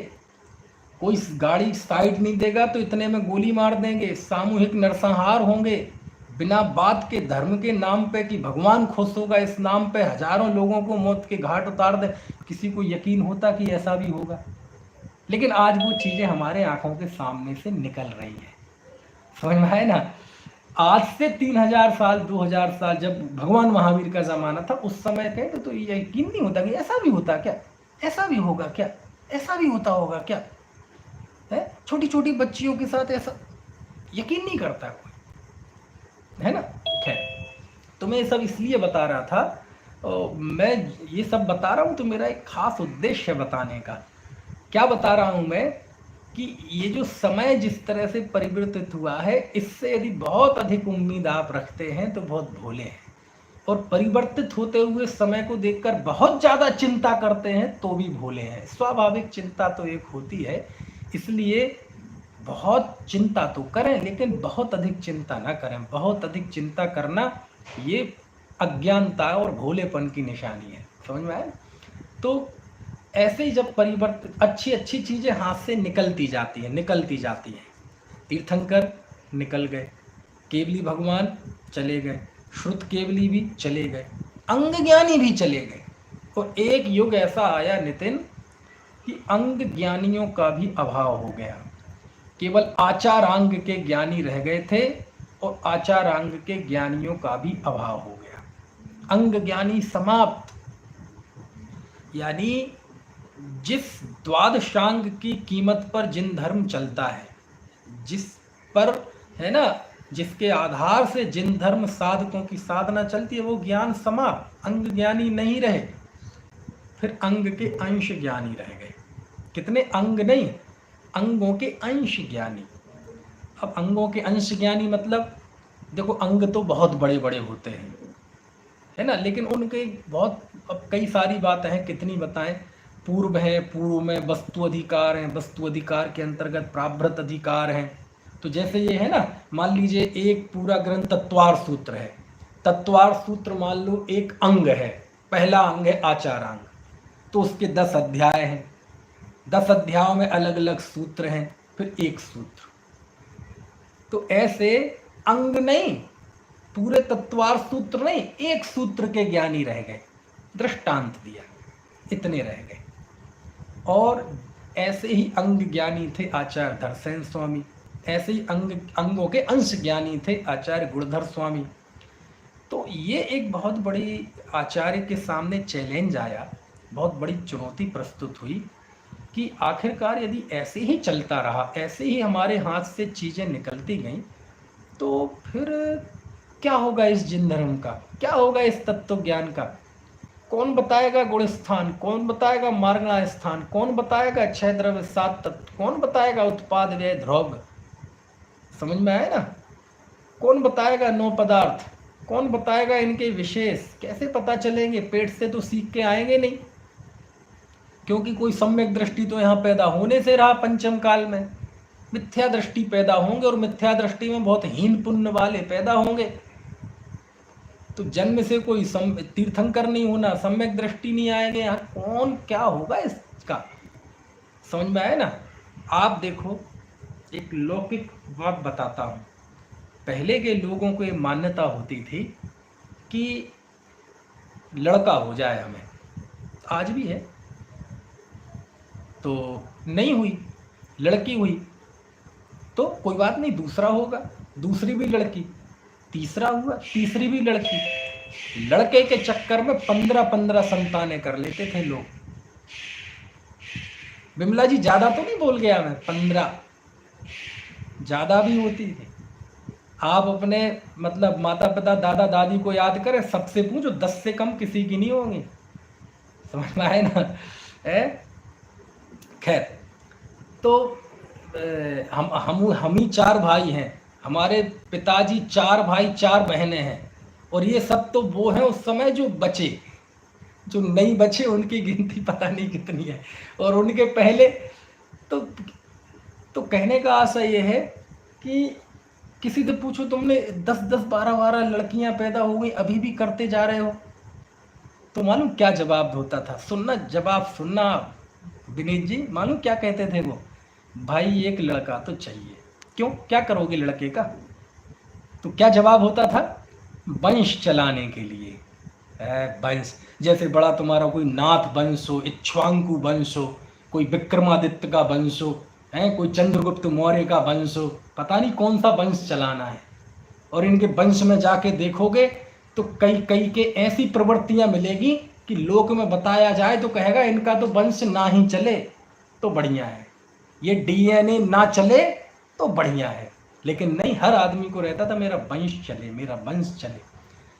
कोई गाड़ी साइड नहीं देगा तो इतने में गोली मार देंगे, सामूहिक नरसंहार होंगे, बिना बात के धर्म के नाम पे कि भगवान खुश होगा इस नाम पे हजारों लोगों को मौत के घाट उतार दे। किसी को यकीन होता कि ऐसा भी होगा? लेकिन आज वो चीजें हमारे आंखों के सामने से निकल रही है। समझ में आए ना? आज से 3000 साल, 2000 साल जब भगवान महावीर का जमाना था, उस समय कहते तो ये यकीन नहीं होता कि ऐसा भी होता क्या, ऐसा भी होगा क्या, ऐसा भी होता होगा क्या, है? छोटी छोटी बच्चियों के साथ ऐसा यकीन नहीं करता कोई, है ना। खैर, तो मैं ये सब इसलिए बता रहा था, मैं ये सब बता रहा हूँ तो मेरा एक खास उद्देश्य है बताने का। क्या बता रहा हूँ मैं कि ये जो समय जिस तरह से परिवर्तित हुआ है, इससे यदि बहुत अधिक उम्मीद आप रखते हैं तो बहुत भोले हैं। और परिवर्तित होते हुए समय को देखकर बहुत ज़्यादा चिंता करते हैं तो भी भोले हैं। स्वाभाविक चिंता तो एक होती है, इसलिए बहुत चिंता तो करें लेकिन बहुत अधिक चिंता ना करें। बहुत अधिक चिंता करना ये अज्ञानता और भोलेपन की निशानी है। समझ में आया? तो ऐसे ही जब परिवर्तित अच्छी अच्छी चीज़ें हाथ से निकलती जाती हैं। तीर्थंकर निकल गए, केवली भगवान चले गए, श्रुत केवली भी चले गए, अंग ज्ञानी भी चले गए। और एक युग ऐसा आया नितिन कि अंग ज्ञानियों का भी अभाव हो गया। केवल आचारांग के ज्ञानी रह गए थे और आचारांग के ज्ञानियों का भी अभाव हो गया। अंग ज्ञानी समाप्त, यानी जिस द्वादशांग की कीमत पर जिन धर्म चलता है, जिस पर है ना, जिसके आधार से जिन धर्म साधकों की साधना चलती है, वो ज्ञान समाप्त, अंग ज्ञानी नहीं रहे। फिर अंग के अंश ज्ञानी रह गए। कितने? अंग नहीं, अंगों के अंश ज्ञानी। अब अंगों के अंश ज्ञानी मतलब देखो, अंग तो बहुत बड़े बड़े होते हैं, है ना, लेकिन उनके बहुत, अब कई सारी बातें हैं, कितनी बताएं। पूर्व है, पूर्व में वस्तु अधिकार हैं, वस्तु अधिकार के अंतर्गत प्रावृत अधिकार हैं। तो जैसे ये है ना, मान लीजिए एक पूरा ग्रंथ तत्वार सूत्र है, तत्वार सूत्र मान लो एक अंग है, पहला अंग है आचारांग, तो उसके 10 अध्याय हैं, 10 अध्यायों में अलग अलग सूत्र हैं, फिर एक सूत्र। तो ऐसे अंग नहीं, पूरे तत्वार सूत्र नहीं, एक सूत्र के ज्ञानी रह गए, दृष्टांत दिया, इतने रह गए। और ऐसे ही अंग ज्ञानी थे आचार्य धरसेन स्वामी, ऐसे ही अंगों के अंश ज्ञानी थे आचार्य गुणधर स्वामी। तो ये एक बहुत बड़ी आचार्य के सामने चैलेंज आया, बहुत बड़ी चुनौती प्रस्तुत हुई कि आखिरकार यदि ऐसे ही चलता रहा, ऐसे ही हमारे हाथ से चीज़ें निकलती गईं, तो फिर क्या होगा इस जिन धर्म का, क्या होगा इस तत्व ज्ञान का? कौन बताएगा गुण स्थान, कौन बताएगा मार्गणा स्थान, कौन बताएगा 6 द्रव्य 7 तत्व, कौन बताएगा उत्पाद व्यय द्रव्य? समझ में आया ना? कौन बताएगा 9 पदार्थ, कौन बताएगा इनके विशेष? कैसे पता चलेंगे? पेट से तो सीख के आएंगे नहीं, क्योंकि कोई सम्यक दृष्टि तो यहाँ पैदा होने से रहा। पंचम काल में मिथ्या दृष्टि पैदा होंगे, और मिथ्या दृष्टि में बहुत हीन पुण्य वाले पैदा होंगे। तो जन्म से कोई तीर्थंकर नहीं होना, सम्यक दृष्टि नहीं आएंगे, यहाँ कौन क्या होगा इसका? समझ में आया ना? आप देखो, एक लौकिक बात बताता हूँ। पहले के लोगों को ये मान्यता होती थी कि लड़का हो जाए हमें, आज भी है, तो नहीं हुई, लड़की हुई तो कोई बात नहीं, दूसरा होगा, दूसरी भी लड़की, तीसरा हुआ, तीसरी भी लड़की। लड़के के चक्कर में 15-15 संतानें कर लेते थे लोग। बिमला जी ज्यादा तो नहीं बोल गया मैं, 15 ज्यादा भी होती थी। आप अपने मतलब माता पिता दादा दादी को याद करें, सबसे पूछो 10 से कम किसी की नहीं होंगी। समझ में आए ना? खैर, तो हम ही 4 भाई हैं, हमारे पिताजी 4 भाई 4 बहनें हैं, और ये सब तो वो हैं उस समय जो बचे, जो नहीं बचे उनकी गिनती पता नहीं कितनी है, और उनके पहले तो कहने का आशा ये है कि किसी से पूछो तुमने 10-10 12-12 लड़कियां पैदा हो गई, अभी भी करते जा रहे हो, तो मालूम क्या जवाब होता था? सुनना, जवाब सुनना विनीत जी, मालूम क्या कहते थे वो? भाई एक लड़का तो चाहिए। क्यों, क्या करोगे लड़के का? तो क्या जवाब होता था? वंश चलाने के लिए। वंश, जैसे बड़ा तुम्हारा कोई नाथ वंश हो, इक्ष्वाकु वंश हो, कोई विक्रमादित्य का वंश हो, कोई चंद्रगुप्त मौर्य का वंश हो, पता नहीं कौन सा वंश चलाना है। और इनके वंश में जाके देखोगे तो कई के ऐसी प्रवृत्तियां मिलेगी कि लोक में बताया जाए तो कहेगा इनका तो वंश ना ही चले तो बढ़िया है, ये डीएनए ना चले तो बढ़िया है। लेकिन नहीं, हर आदमी को रहता था मेरा वंश चले, मेरा वंश चले।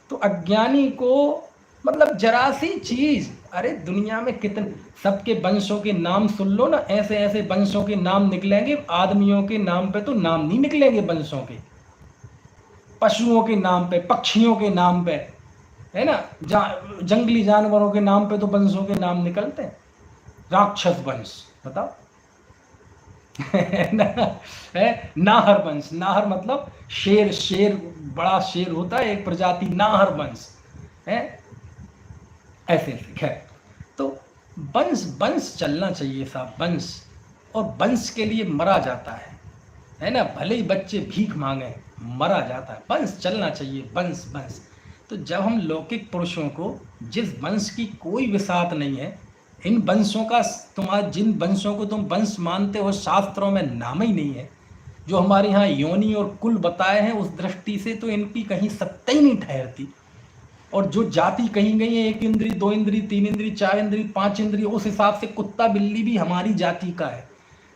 तो अज्ञानी को मतलब जरा सी चीज, अरे दुनिया में कितने सबके वंशों के नाम सुन लो ना, ऐसे ऐसे वंशों के नाम निकलेंगे। आदमियों के नाम पे तो नाम नहीं निकलेंगे वंशों के, पशुओं के नाम पे, पक्षियों के नाम पे, है ना। जंगली जानवरों के नाम पे तो वंशों के नाम निकलते हैं, राक्षस वंश, बताओ। है नाहर वंश, नाहर मतलब शेर, शेर बड़ा शेर होता है एक प्रजाति, नाहर वंश है, ऐसे ऐसे। खैर, तो वंश वंश चलना चाहिए साहब, वंश। और वंश के लिए मरा जाता है ना, भले ही बच्चे भीख मांगे, मरा जाता है, वंश चलना चाहिए, वंश वंश। तो जब हम लौकिक पुरुषों को, जिस वंश की कोई विसात नहीं है, इन वंशों का, तुम्हारे जिन वंशों को तुम वंश मानते हो शास्त्रों में नाम ही नहीं है, जो हमारे यहाँ योनि और कुल बताए हैं, उस दृष्टि से तो इनकी कहीं सत्ता ही नहीं ठहरती। और जो जाति कही गई है, 1 इंद्री 2 इंद्री 3 इंद्री 4 इंद्री 5 इंद्री, उस हिसाब से कुत्ता बिल्ली भी हमारी जाति का है।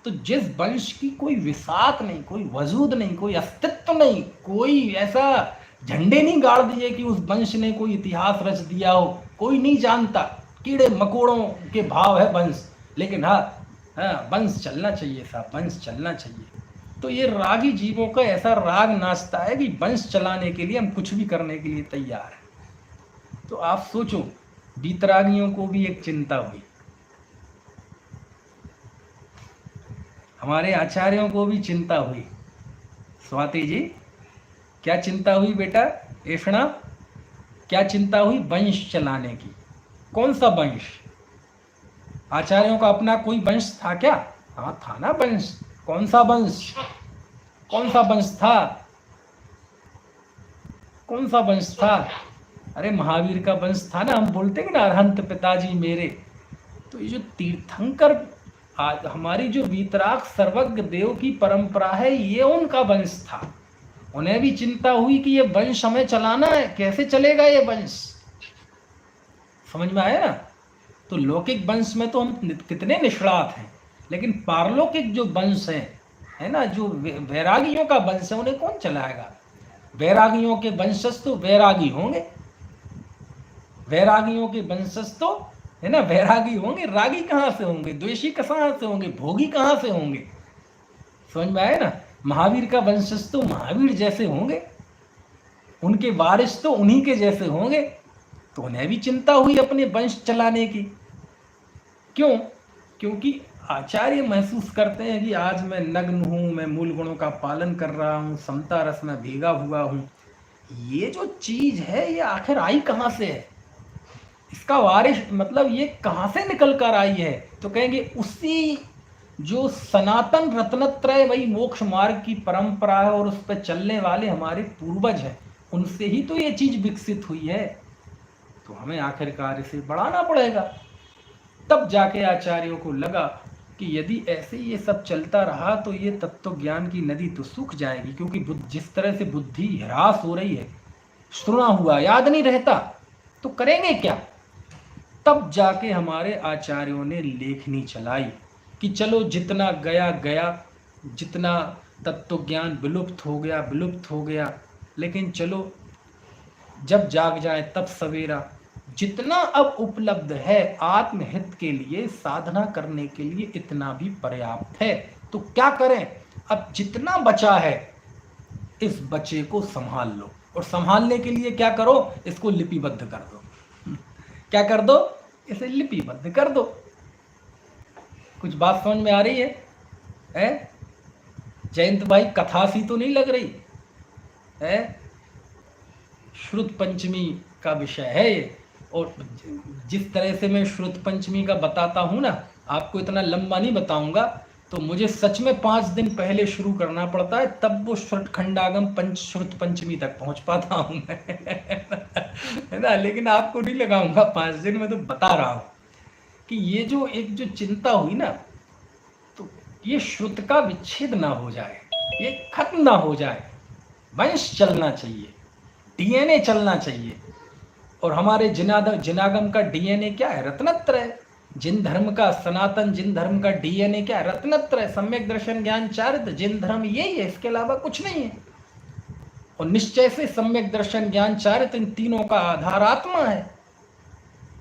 तो जिस वंश की कोई विसात नहीं, कोई वजूद नहीं, कोई अस्तित्व नहीं, कोई ऐसा झंडे नहीं गाड़ दिए कि उस वंश ने कोई इतिहास रच दिया हो, कोई नहीं जानता, कीड़े मकोड़ों के भाव है वंश। लेकिन हाँ, वंश चलना चाहिए साहब, वंश चलना चाहिए। तो ये रागी जीवों का ऐसा राग नाचता है कि वंश चलाने के लिए हम कुछ भी करने के लिए तैयार हैं। तो आप सोचो, बीतरागियों को भी एक चिंता हुई, हमारे आचार्यों को भी चिंता हुई। स्वाति जी, क्या चिंता हुई बेटा? ऐषणा, क्या चिंता हुई? वंश चलाने की। कौन सा वंश? आचार्यों का अपना कोई वंश था क्या? हाँ था ना वंश। कौन सा वंश? कौन सा वंश था? कौन सा वंश था? अरे महावीर का वंश था ना। हम बोलते हैं ना, अरहंत पिताजी मेरे। तो ये जो तीर्थंकर, आज हमारी जो वीतराग सर्वज्ञ देव की परंपरा है, ये उनका वंश था। उन्हें भी चिंता हुई कि ये वंश हमें चलाना है, कैसे चलेगा ये वंश? समझ में आया ना? तो लौकिक वंश में तो हम कितने निष्णात हैं, लेकिन पारलौकिक जो वंश है ना, जो वैरागियों का वंश है, उन्हें कौन चलाएगा? वैरागियों के वंशज तो वैरागी होंगे, वैरागियों के वंशज तो, है ना, वैरागी होंगे। रागी कहाँ से होंगे? द्वेषी कहाँ से होंगे? भोगी कहाँ से होंगे? समझ में आया ना? महावीर का वंशज तो महावीर जैसे होंगे, उनके वारिस तो उन्हीं के जैसे होंगे। तो उन्हें भी चिंता हुई अपने वंश चलाने की। क्यों? क्योंकि आचार्य महसूस करते हैं कि आज मैं नग्न हूं, मैं मूल गुणों का पालन कर रहा हूं, समता रस में भीगा हुआ हूं। ये जो चीज है, ये आखिर आई कहां से है? इसका वारिस मतलब ये कहां से निकल कर आई है? तो कहेंगे उसी जो सनातन रत्नत्रय, वही मोक्ष मार्ग की परंपरा है, और उस पर चलने वाले हमारे पूर्वज हैं, उनसे ही तो ये चीज विकसित हुई है। तो हमें आखिरकार इसे बढ़ाना पड़ेगा। तब जाके आचार्यों को लगा कि यदि ऐसे ये सब चलता रहा तो ये तत्व ज्ञान की नदी तो सूख जाएगी, क्योंकि जिस तरह से बुद्धि ह्रास हो रही है, सुना हुआ याद नहीं रहता, तो करेंगे क्या? तब जाके हमारे आचार्यों ने लेखनी चलाई कि चलो जितना गया गया, जितना तत्व ज्ञान विलुप्त हो गया विलुप्त हो गया, लेकिन चलो जब जाग जाए तब सवेरा। जितना अब उपलब्ध है आत्महित के लिए, साधना करने के लिए, इतना भी पर्याप्त है। तो क्या करें? अब जितना बचा है, इस बचे को संभाल लो, और संभालने के लिए क्या करो? इसको लिपिबद्ध कर दो। क्या कर दो? इसे लिपिबद्ध कर दो। कुछ बात समझ में आ रही है? जयंत भाई, कथा सी तो नहीं लग रही है? श्रुत पंचमी का विषय है ये, और जिस तरह से मैं श्रुत पंचमी का बताता हूं ना, आपको इतना लंबा नहीं बताऊंगा, तो मुझे सच में 5 दिन पहले शुरू करना पड़ता है, तब वो श्रुत खंडागम श्रुत पंचमी तक पहुंच पाता हूं मैं। है ना? लेकिन आपको नहीं लगाऊंगा 5 दिन, मैं तो बता रहा हूं कि ये जो एक जो चिंता हुई ना, तो ये श्रुत का विच्छेद ना हो जाए, ये खत्म ना हो जाए। वंश चलना चाहिए, डीएनए चलना चाहिए। और हमारे जिनागम का डीएनए क्या है? रत्नत्रय। जिन धर्म का सनातन, जिन धर्म का डीएनए क्या है? रत्नत्रय, सम्यक दर्शन ज्ञान चारित्र। जिन धर्म यही है, इसके अलावा कुछ नहीं है। और निश्चय से सम्यक दर्शन ज्ञान चारित्र, इन तीनों का आधार आत्मा है।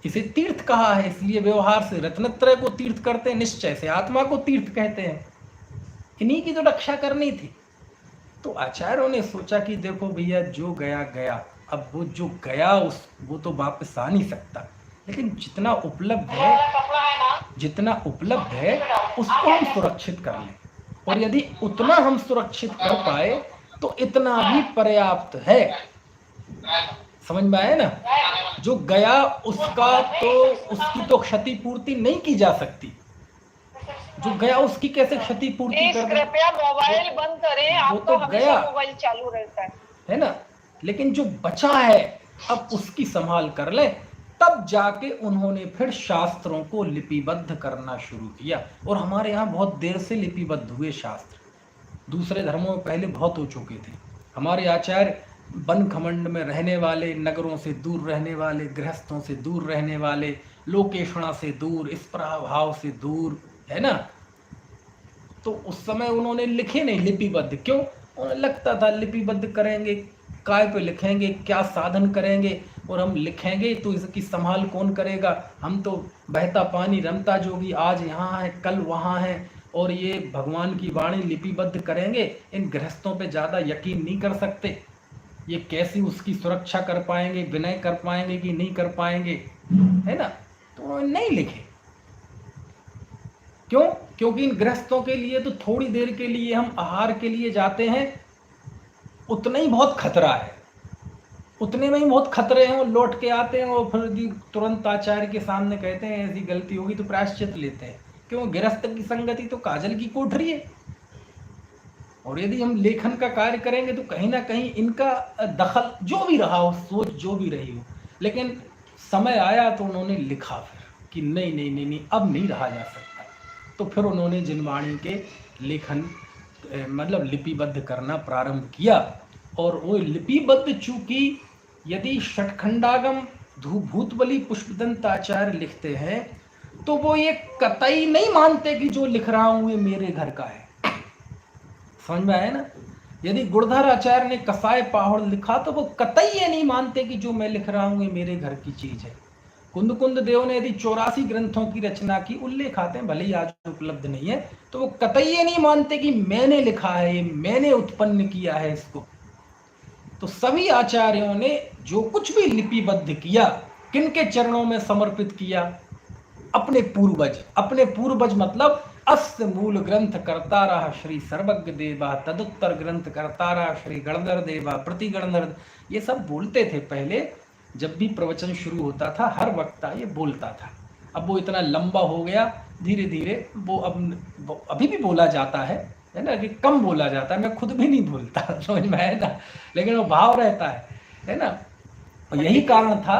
इसे तीर्थ कहा है, इसलिए व्यवहार से रत्नत्रय को तीर्थ करते हैं, निश्चय से आत्मा को तीर्थ कहते हैं। इन्हीं की तो रक्षा करनी थी। तो आचार्यों ने सोचा कि देखो भैया, जो गया गया, अब वो जो गया वो तो वापस आ नहीं सकता, लेकिन जितना उपलब्ध है उसको हम सुरक्षित कर लें, और यदि उतना हम सुरक्षित कर पाए तो इतना भी पर्याप्त है। समझ में आया ना? जो गया उसकी तो क्षतिपूर्ति नहीं की जा सकती। जो गया उसकी कैसे क्षतिपूर्ति कर दे? कृपया मोबाइल बंद करें, वो तो गया मोबाइल चालू रहता है ना, लेकिन जो बचा है अब उसकी संभाल कर ले। तब जाके उन्होंने फिर शास्त्रों को लिपिबद्ध करना शुरू किया, और हमारे यहाँ बहुत देर से लिपिबद्ध हुए शास्त्र। दूसरे धर्मों में पहले बहुत हो चुके थे। हमारे आचार्य वन खमंड में रहने वाले, नगरों से दूर रहने वाले, गृहस्थों से दूर रहने वाले, लोकेशणा से दूर, इस प्रभाव से दूर, है ना, तो उस समय उन्होंने लिखे नहीं लिपिबद्ध। क्यों? उन्हें लगता था लिपिबद्ध करेंगे, काय पे लिखेंगे, क्या साधन करेंगे, और हम लिखेंगे तो इसकी संभाल कौन करेगा? हम तो बहता पानी रमता जोगी, आज यहाँ है कल वहाँ है, और ये भगवान की वाणी लिपिबद्ध करेंगे, इन गृहस्थों पे ज़्यादा यकीन नहीं कर सकते। ये कैसी उसकी सुरक्षा कर पाएंगे, विनय कर पाएंगे कि नहीं कर पाएंगे, है ना? तो उन्होंने नहीं लिखे। क्यों? क्योंकि इन गृहस्थों के लिए तो थोड़ी देर के लिए हम आहार के लिए जाते हैं, उतना ही बहुत खतरा है, उतने में ही बहुत खतरे हैं, और लौट के आते हैं और फिर तुरंत आचार्य के सामने कहते हैं ऐसी गलती होगी तो प्रायश्चित लेते हैं। क्यों? गृहस्थ की संगति तो काजल की कोठरी है, और यदि हम लेखन का कार्य करेंगे तो कहीं ना कहीं इनका दखल जो भी रहा हो, सोच जो भी रही हो, लेकिन समय आया तो उन्होंने लिखा फिर कि नहीं नहीं नहीं नहीं, अब नहीं रहा जा सकता। तो फिर उन्होंने जिनवाणी के लेखन मतलब लिपिबद्ध करना प्रारंभ किया, और वो लिपिबद्ध चूंकि यदि षटखंडागम भूतबली पुष्पदंत आचार्य लिखते हैं तो वो ये कतई नहीं मानते कि जो लिख रहा हूं ये मेरे घर का है। समझ में आया ना? यदि गुणधर आचार्य ने कसाय पाहुड़ लिखा तो वो कतई ये नहीं मानते कि जो मैं लिख रहा हूं ये मेरे घर की चीज है। कुंद देव ने यदि 84 ग्रंथों की रचना की, उल्लेख आते हैं, भले ही आज उपलब्ध नहीं है, तो वो कतई ये नहीं मानते कि मैंने लिखा है, मैंने उत्पन्न किया है इसको। तो सभी आचार्यों ने जो कुछ भी लिपिबद्ध किया, किनके चरणों में समर्पित किया? अपने पूर्वज मतलब अस्य मूल ग्रंथ करता रहा श्री सर्वज्ञ देवा, तदुत्तर ग्रंथ करता रहा श्री गणधर देवा, प्रति गणधर। ये सब बोलते थे पहले, जब भी प्रवचन शुरू होता था हर वक्ता ये बोलता था। अब वो इतना लंबा हो गया, धीरे धीरे वो अब अभी भी बोला जाता है ना, कि कम बोला जाता है, मैं खुद भी नहीं बोलता, समझ में आया ना, लेकिन वो भाव रहता है ना। यही कारण था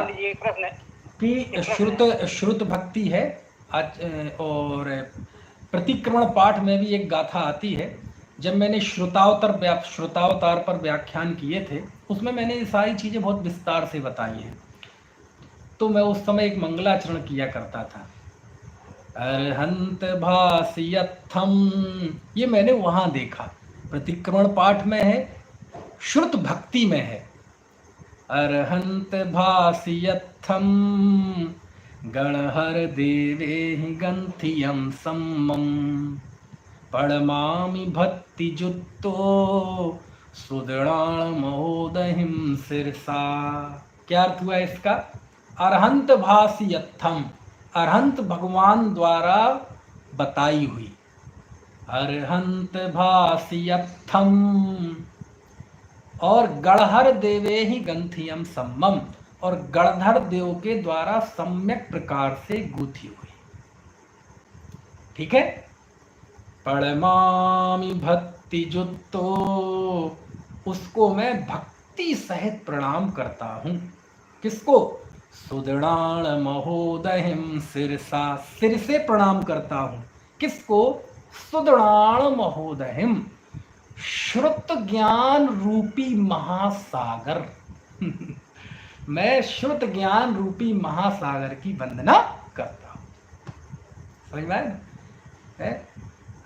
कि श्रुत भक्ति है। और प्रतिक्रमण पाठ में भी एक गाथा आती है। जब मैंने श्रुतावतार पर व्याख्यान किए थे, उसमें मैंने ये सारी चीज़ें बहुत विस्तार से बताई हैं। तो मैं उस समय एक मंगलाचरण किया करता था, अरहंत भासियत्थम, ये मैंने वहाँ देखा। प्रतिक्रमण पाठ में है, श्रुत भक्ति में है, अरहंत भासियत्थम गणहर देवे गंथियम सम्मम पड़मामि भक्ति जुत्तो सुदृढ़ महोदहिम सिरसा। क्या अर्थ हुआ इसका? अरहंत भासियत्थम, अरहंत भगवान द्वारा बताई हुई, अरहंत भासियत्थम, और गणहर देवे ही गंथियम सम्मम, और गणधर देव के द्वारा सम्यक प्रकार से गूथी हुई। ठीक है? पड़मामि भक्ति जुत्तो, उसको मैं भक्ति सहित प्रणाम करता हूं। किसको? सुदृढ़ महोदहिम सिरसा, सिर से प्रणाम करता हूं। किसको? सुदृढ़ महोदहिम, श्रुत ज्ञान रूपी महासागर मैं श्रुत ज्ञान रूपी महासागर की वंदना करता हूं। समझ में आया?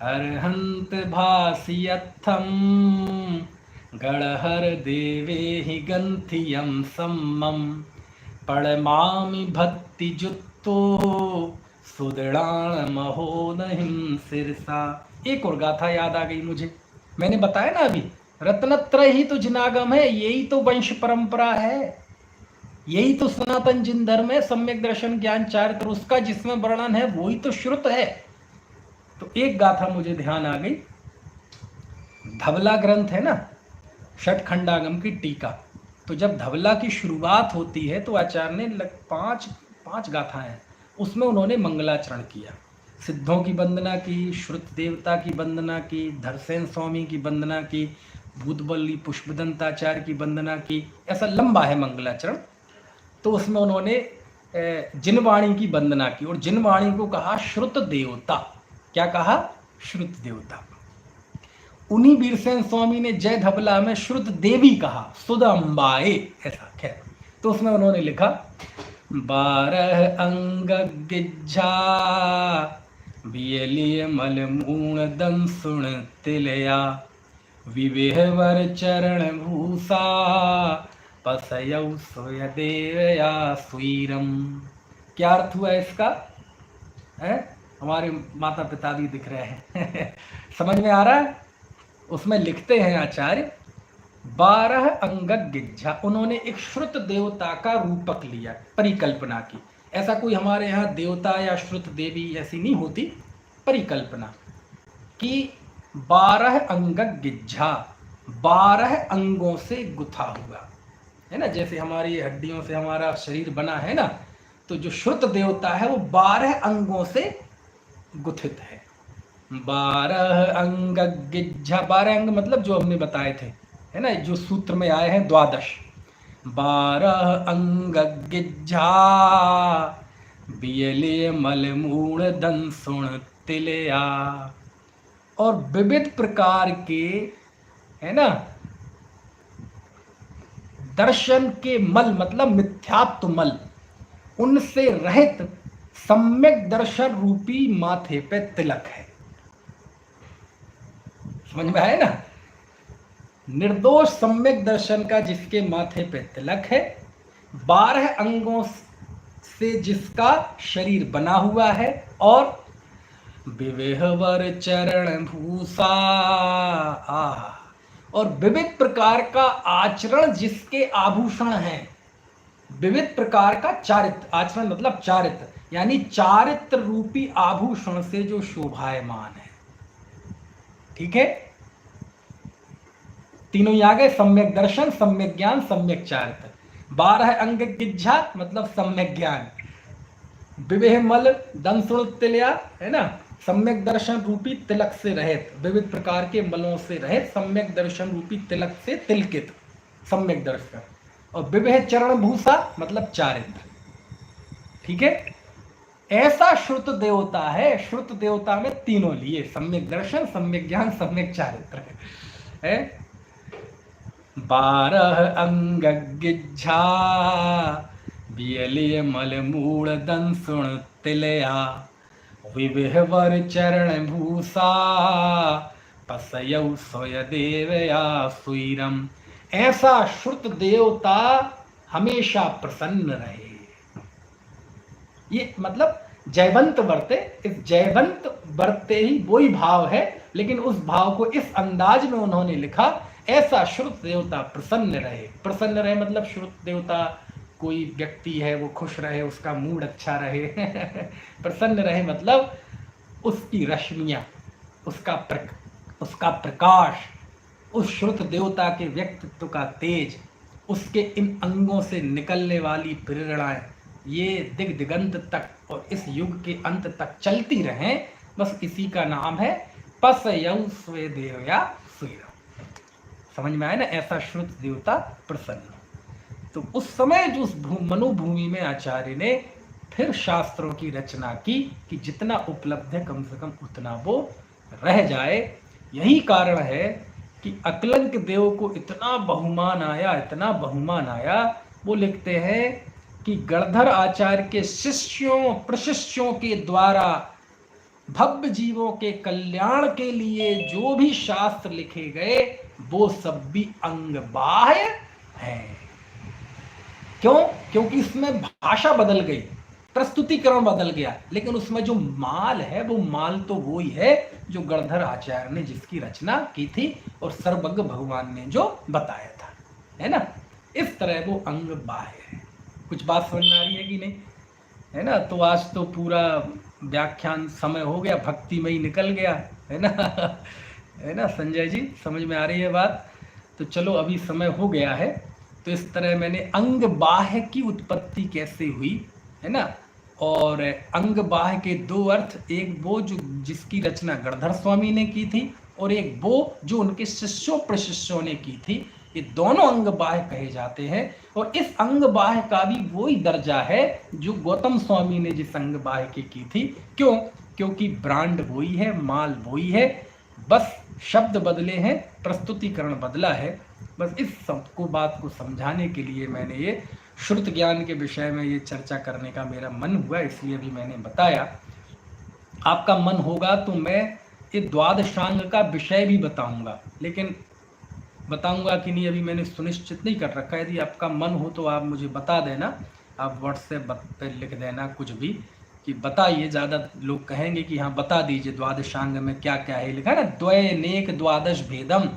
अरहंत भासियत्थम गणहर देवे ही गंथियम सम्मम पड़मामि भक्ति जुत्तो सुदृढ़ महोदहिम सिरसा। एक और गाथा याद आ गई मुझे, मैंने बताया ना अभी रत्नत्रय ही तो जिनागम है, यही तो वंश परंपरा है, यही तो सनातन जिन धर्म है, सम्यक दर्शन ज्ञान चारित्र उसका जिसमें वर्णन है वही तो श्रुत है। तो एक गाथा मुझे ध्यान आ गई, धवला ग्रंथ है ना, षट खंडागम की टीका। तो जब धवला की शुरुआत होती है तो आचार्य ने पांच गाथाएं, उसमें उन्होंने मंगलाचरण किया, सिद्धों की वंदना की, श्रुत देवता की वंदना की, धरसेन स्वामी की वंदना की, भूतबली पुष्पदंताचार्य की वंदना की, ऐसा लंबा है मंगलाचरण। तो उसमें उन्होंने जिनवाणी की वंदना की, और जिनवाणी को कहा श्रुत देवता। क्या कहा? श्रुत देवता। उन्हीं वीरसेन स्वामी ने जय धवला में श्रुत देवी कहा, सुध अम्बाए, ऐसा। खैर, तो उसमें उन्होंने लिखा 12 अंग गिज्झा बियलिय मल मूण दन सुण तिलया विवेहवर चरण भूसा पसयौ सोय देवया सुईरम। क्या अर्थ हुआ इसका? है, हमारे माता पिता भी दिख रहे हैं समझ में आ रहा है? उसमें लिखते हैं आचार्य 12 अंग गिज्झा, उन्होंने एक श्रुत देवता का रूपक लिया, परिकल्पना की। ऐसा कोई हमारे यहाँ देवता या श्रुत देवी ऐसी नहीं होती, परिकल्पना कि 12 अंग गिज्झा, 12 अंगों से गुथा हुआ है ना, जैसे हमारी हड्डियों से हमारा शरीर बना है ना, तो जो श्रुत देवता है वो 12 अंगों से गुथित है। 12 अंग गिज्झा, 12 अंग मतलब जो हमने बताए थे, है ना, जो सूत्र में आए हैं 12। 12 अंग गिज्झा बियले मलमूण दन सुण तिलया, और विविध प्रकार के, है ना, दर्शन के मल मतलब मिथ्यात्व मल, उनसे रहित सम्यक दर्शन रूपी माथे पे तिलक है। समझ में आए ना? निर्दोष सम्यक दर्शन का जिसके माथे पे तिलक है, 12 अंगों से जिसका शरीर बना हुआ है, और विवेहवर चरण भूसा, और विविध प्रकार का आचरण जिसके आभूषण हैं, विविध प्रकार का चारित्र, आचरण मतलब चारित्र, यानी चारित्र रूपी आभूषण से जो शोभायमान है। ठीक है, तीनों ही आ गए, सम्यक दर्शन, सम्यक ज्ञान, सम्यक चारित्र। 12 अंग गिज्झा मतलब सम्यक ज्ञान, विवेह मल दन सुण तिलया, है ना, सम्यक दर्शन रूपी तिलक से रहित, विविध प्रकार के मलों से रहित, सम्यक दर्शन रूपी तिलक से तिलकित सम्यक दर्शन, और विवेह चरण भूसा मतलब चारित्र। ठीक है, ऐसा श्रुत देवता है। श्रुत देवता में तीनों लिए, सम्यक दर्शन, सम्यक ज्ञान, सम्यक चारित्र है। 12 अंग गिज्झा बियलिय मलमूल दन सुण तिलया विवेहवर चरण भूसा पसयौ सोय देवया सुईरम। ऐसा श्रुत देवता हमेशा प्रसन्न रहे। ये मतलब जयवंत वर्ते, इस जयवंत वर्ते ही वही भाव है, लेकिन उस भाव को इस अंदाज में उन्होंने लिखा, ऐसा श्रुत देवता प्रसन्न रहे। प्रसन्न रहे मतलब श्रुत देवता कोई व्यक्ति है वो खुश रहे, उसका मूड अच्छा रहे प्रसन्न रहे मतलब उसकी रश्मियाँ, उसका प्रकाश, उस श्रुत देवता के व्यक्तित्व का तेज, उसके इन अंगों से निकलने वाली प्रेरणाएं, ये दिग दिगंत तक और इस युग के अंत तक चलती रहें। बस इसी का नाम है पसयौ स्वे देवया सुईरम। समझ में आया ना? ऐसा श्रुत देवता प्रसन्न। तो उस समय जो उस मनोभूमि में आचार्य ने फिर शास्त्रों की रचना की कि जितना उपलब्ध है कम से कम उतना वो रह जाए। यही कारण है कि अकलंक देव को इतना बहुमान आया, इतना बहुमान आया। वो लिखते हैं कि गणधर आचार्य के शिष्यों प्रशिष्यों के द्वारा भव्य जीवों के कल्याण के लिए जो भी शास्त्र लिखे गए वो सब भी अंगबाह्य हैं। क्यों? क्योंकि इसमें भाषा बदल गई। प्रस्तुतिकरण बदल गया, लेकिन उसमें जो माल है वो माल तो वो ही है जो गणधर आचार्य ने जिसकी रचना की थी और सर्वज्ञ भगवान ने जो बताया था, है ना। इस तरह वो अंग बाह्य है। कुछ बात समझ में आ रही है कि नहीं, है ना। तो आज तो पूरा व्याख्यान समय हो गया, भक्ति में ही निकल गया, है ना है ना संजय जी, समझ में आ रही है बात। तो चलो अभी समय हो गया है। तो इस तरह मैंने अंग बाह्य की उत्पत्ति कैसे हुई, है ना, और अंग बाह्य के दो अर्थ, एक वो जो जिसकी रचना गणधर स्वामी ने की थी और एक वो जो उनके शिष्यों प्रशिष्यों ने की थी, ये दोनों अंग बाह्य कहे जाते हैं। और इस अंग बाह्य का भी वही दर्जा है जो गौतम स्वामी ने जिस अंग बाह्य की थी। क्यों? क्योंकि ब्रांड वही है, माल वही है, बस शब्द बदले हैं, प्रस्तुतिकरण बदला है। बस इस सबको बात को समझाने के लिए मैंने ये श्रुत ज्ञान के विषय में ये चर्चा करने का मेरा मन हुआ, इसलिए भी मैंने बताया। आपका मन होगा तो मैं ये द्वादशांग का विषय भी बताऊंगा, लेकिन बताऊंगा कि नहीं अभी मैंने सुनिश्चित नहीं कर रखा है। यदि आपका मन हो तो आप मुझे बता देना, आप व्हाट्सएप पर लिख देना कुछ भी कि बताइए। ज़्यादा लोग कहेंगे कि हाँ बता दीजिए द्वादशांग में क्या क्या है, लिखा है ना, द्वयनेक द्वादश भेदम,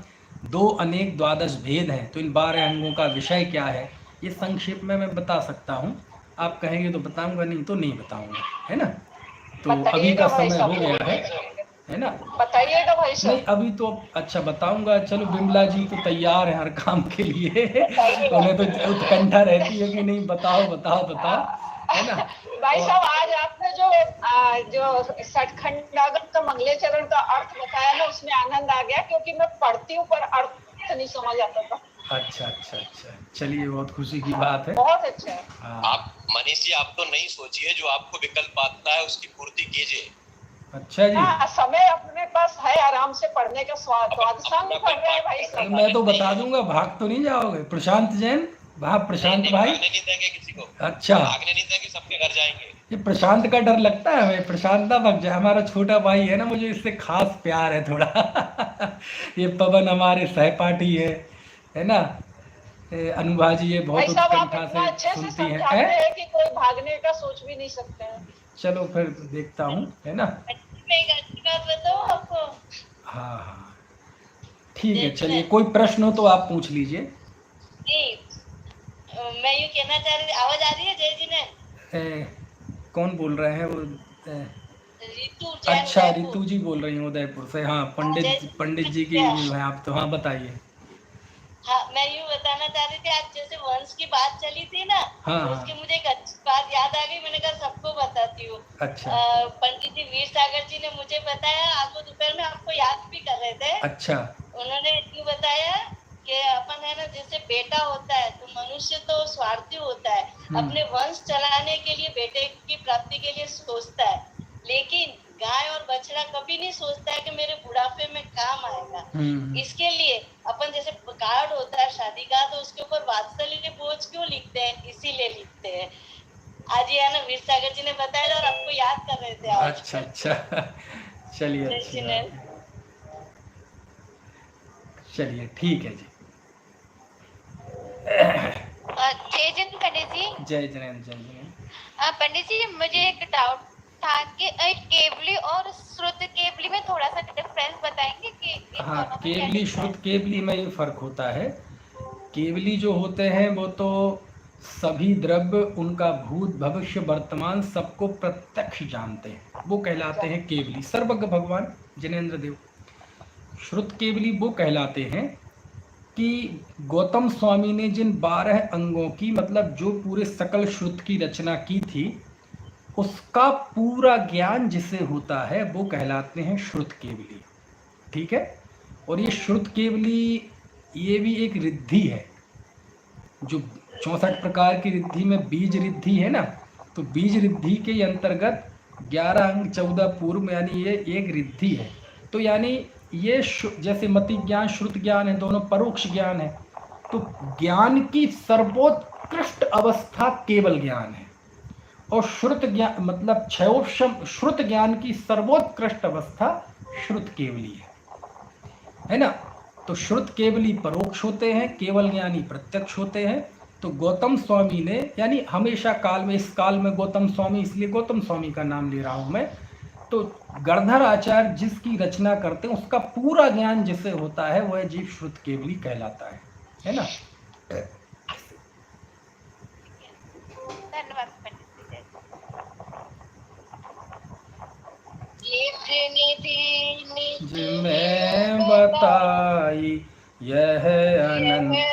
दो अनेक द्वादश भेद हैं। तो इन 12 अंगों का विषय क्या है ये संक्षेप में मैं बता सकता हूँ। आप कहेंगे तो बताऊंगा, नहीं तो नहीं बताऊंगा, है ना। तो अभी का समय हो गया है ना, बताइएगा भाई साहब। नहीं अभी तो अच्छा बताऊंगा। चलो बिमला जी तो तैयार है हर काम के लिए उन्हें तो उत्कंठा रहती है कि नहीं बताओ बताओ बताओ, है ना। भाई साहब आज आपने जो सठखंडागम का मंगलेचरण का अर्थ बताया ना, उसमें आनंद आ गया, क्योंकि मैं पढ़ती हूँ पर अर्थ नहीं समझ आता था। अच्छा अच्छा अच्छा, चलिए बहुत खुशी की बात है, बहुत अच्छा है। आप मनीष जी आप तो नहीं सोचिए, जो आपको विकल्प आता है उसकी पूर्ति कीजिए। अच्छा जी, हाँ, समय अपने पास है, आराम से पढ़ने का स्वाद द्वादशांग पढ़ रहे हैं भाई साहब। मैं तो बता दूंगा, भाग तो नहीं जाओगे। प्रशांत जैन, वाह प्रशांत भाई, भागने नहीं देंगे किसी को, अच्छा भागने नहीं देंगे, सबके घर जाएंगे। ये प्रशांत का डर लगता है हमें, प्रशांत ना भाग जाए। हमारा छोटा भाई है ना, मुझे इससे खास प्यार है थोड़ा ये पवन हमारे सहपाठी है ना। अनुभा जी ये बहुत भाई साहब आप उत्कंठा इतना अच्छे से से सुनती समझाते हैं। हैं कि कोई भागने का सोच भी नहीं सकते हैं। चलो फिर देखता हूँ, है ना। मैं एक अच्छी बात बताऊँ आपको। हाँ हाँ ठीक है, चलिए कोई प्रश्न हो तो आप पूछ लीजिए। नहीं, मैं यूँ कहना चाह रही थी, आवाज आ रही है जय जी ने? कौन बोल रहे हैं वो? रितु जैन अच्छा उदयपुर। रितु जी बोल रही हैं उदयपुर से। हाँ जय- पंडित जी की है आप तो, हाँ बताइए। हाँ, मैं यूँ बताना चाह रही थी, आज जैसे वंश की बात चली थी ना, हाँ, तो हाँ। उसकी मुझे एक अच्छी बात याद आ गई, मैंने कहा सबको बताती हूँ। अच्छा पंडित जी वीर सागर जी ने मुझे बताया, आज वो दोपहर में आपको याद भी कर रहे थे। अच्छा उन्होंने यूँ बताया कि अपन है ना, जैसे बेटा होता है तो मनुष्य तो स्वार्थी होता है, अपने वंश चलाने के लिए बेटे की प्राप्ति के लिए सोचता है, लेकिन गाय और बछड़ा कभी नहीं सोचता है कि मेरे बुढ़ापे में काम आएगा। इसके लिए अपन जैसे कार्ड होता है शादी का, तो उसके ऊपर वात्सल्य बोझ क्यों लिखते हैं? इसीलिए लिखते हैं। आज ये है ना वीर सागर जी ने बताया और आपको याद कर रहे थे आज। अच्छा अच्छा चलिए अच्छी बात है। चलिए ठीक है जी। जय जन पंडित जी। जय जैन जय जैन। पंडित जी मुझे एक डाउट था कि केवली और श्रुत केवली में थोड़ा सा डिफरेंस बताएंगे कि हाँ केवली श्रुत केवली में ये फर्क होता है। केवली जो होते हैं वो तो सभी द्रव्य, उनका भूत भविष्य वर्तमान सबको प्रत्यक्ष जानते हैं, वो कहलाते हैं केवली, सर्वज्ञ भगवान जिनेंद्र देव। श्रुत केवली वो कहलाते हैं कि गौतम स्वामी ने जिन 12 अंगों की, मतलब जो पूरे सकल श्रुत की रचना की थी, उसका पूरा ज्ञान जिसे होता है वो कहलाते हैं श्रुत केवली। ठीक है। और ये श्रुत केवली ये भी एक रिद्धि है, जो 64 प्रकार की रिद्धि में बीज रिद्धि है ना, तो बीज रिद्धि के अंतर्गत 11 अंग 14 पूर्व, यानी ये एक रिद्धि है। तो यानी ये जैसे मति ज्ञान श्रुत ज्ञान है, दोनों परोक्ष ज्ञान है, तो ज्ञान की सर्वोत्कृष्ट अवस्था केवल ज्ञान है, और श्रुत ज्ञान मतलब क्षयोपशम श्रुत ज्ञान की सर्वोत्कृष्ट अवस्था श्रुत केवली है ना। तो श्रुत केवली परोक्ष होते हैं, केवल ज्ञानी प्रत्यक्ष होते हैं। तो गौतम स्वामी ने, यानी हमेशा काल में, इस काल में गौतम स्वामी, इसलिए गौतम स्वामी का नाम ले रहा हूं मैं। तो गणधर आचार्य जिसकी रचना करते हैं उसका पूरा ज्ञान जिसे होता है वह जीव श्रुत केवली कहलाता है ना। धन्यवाद पंडित जी। जिसमें बताई यह अनंत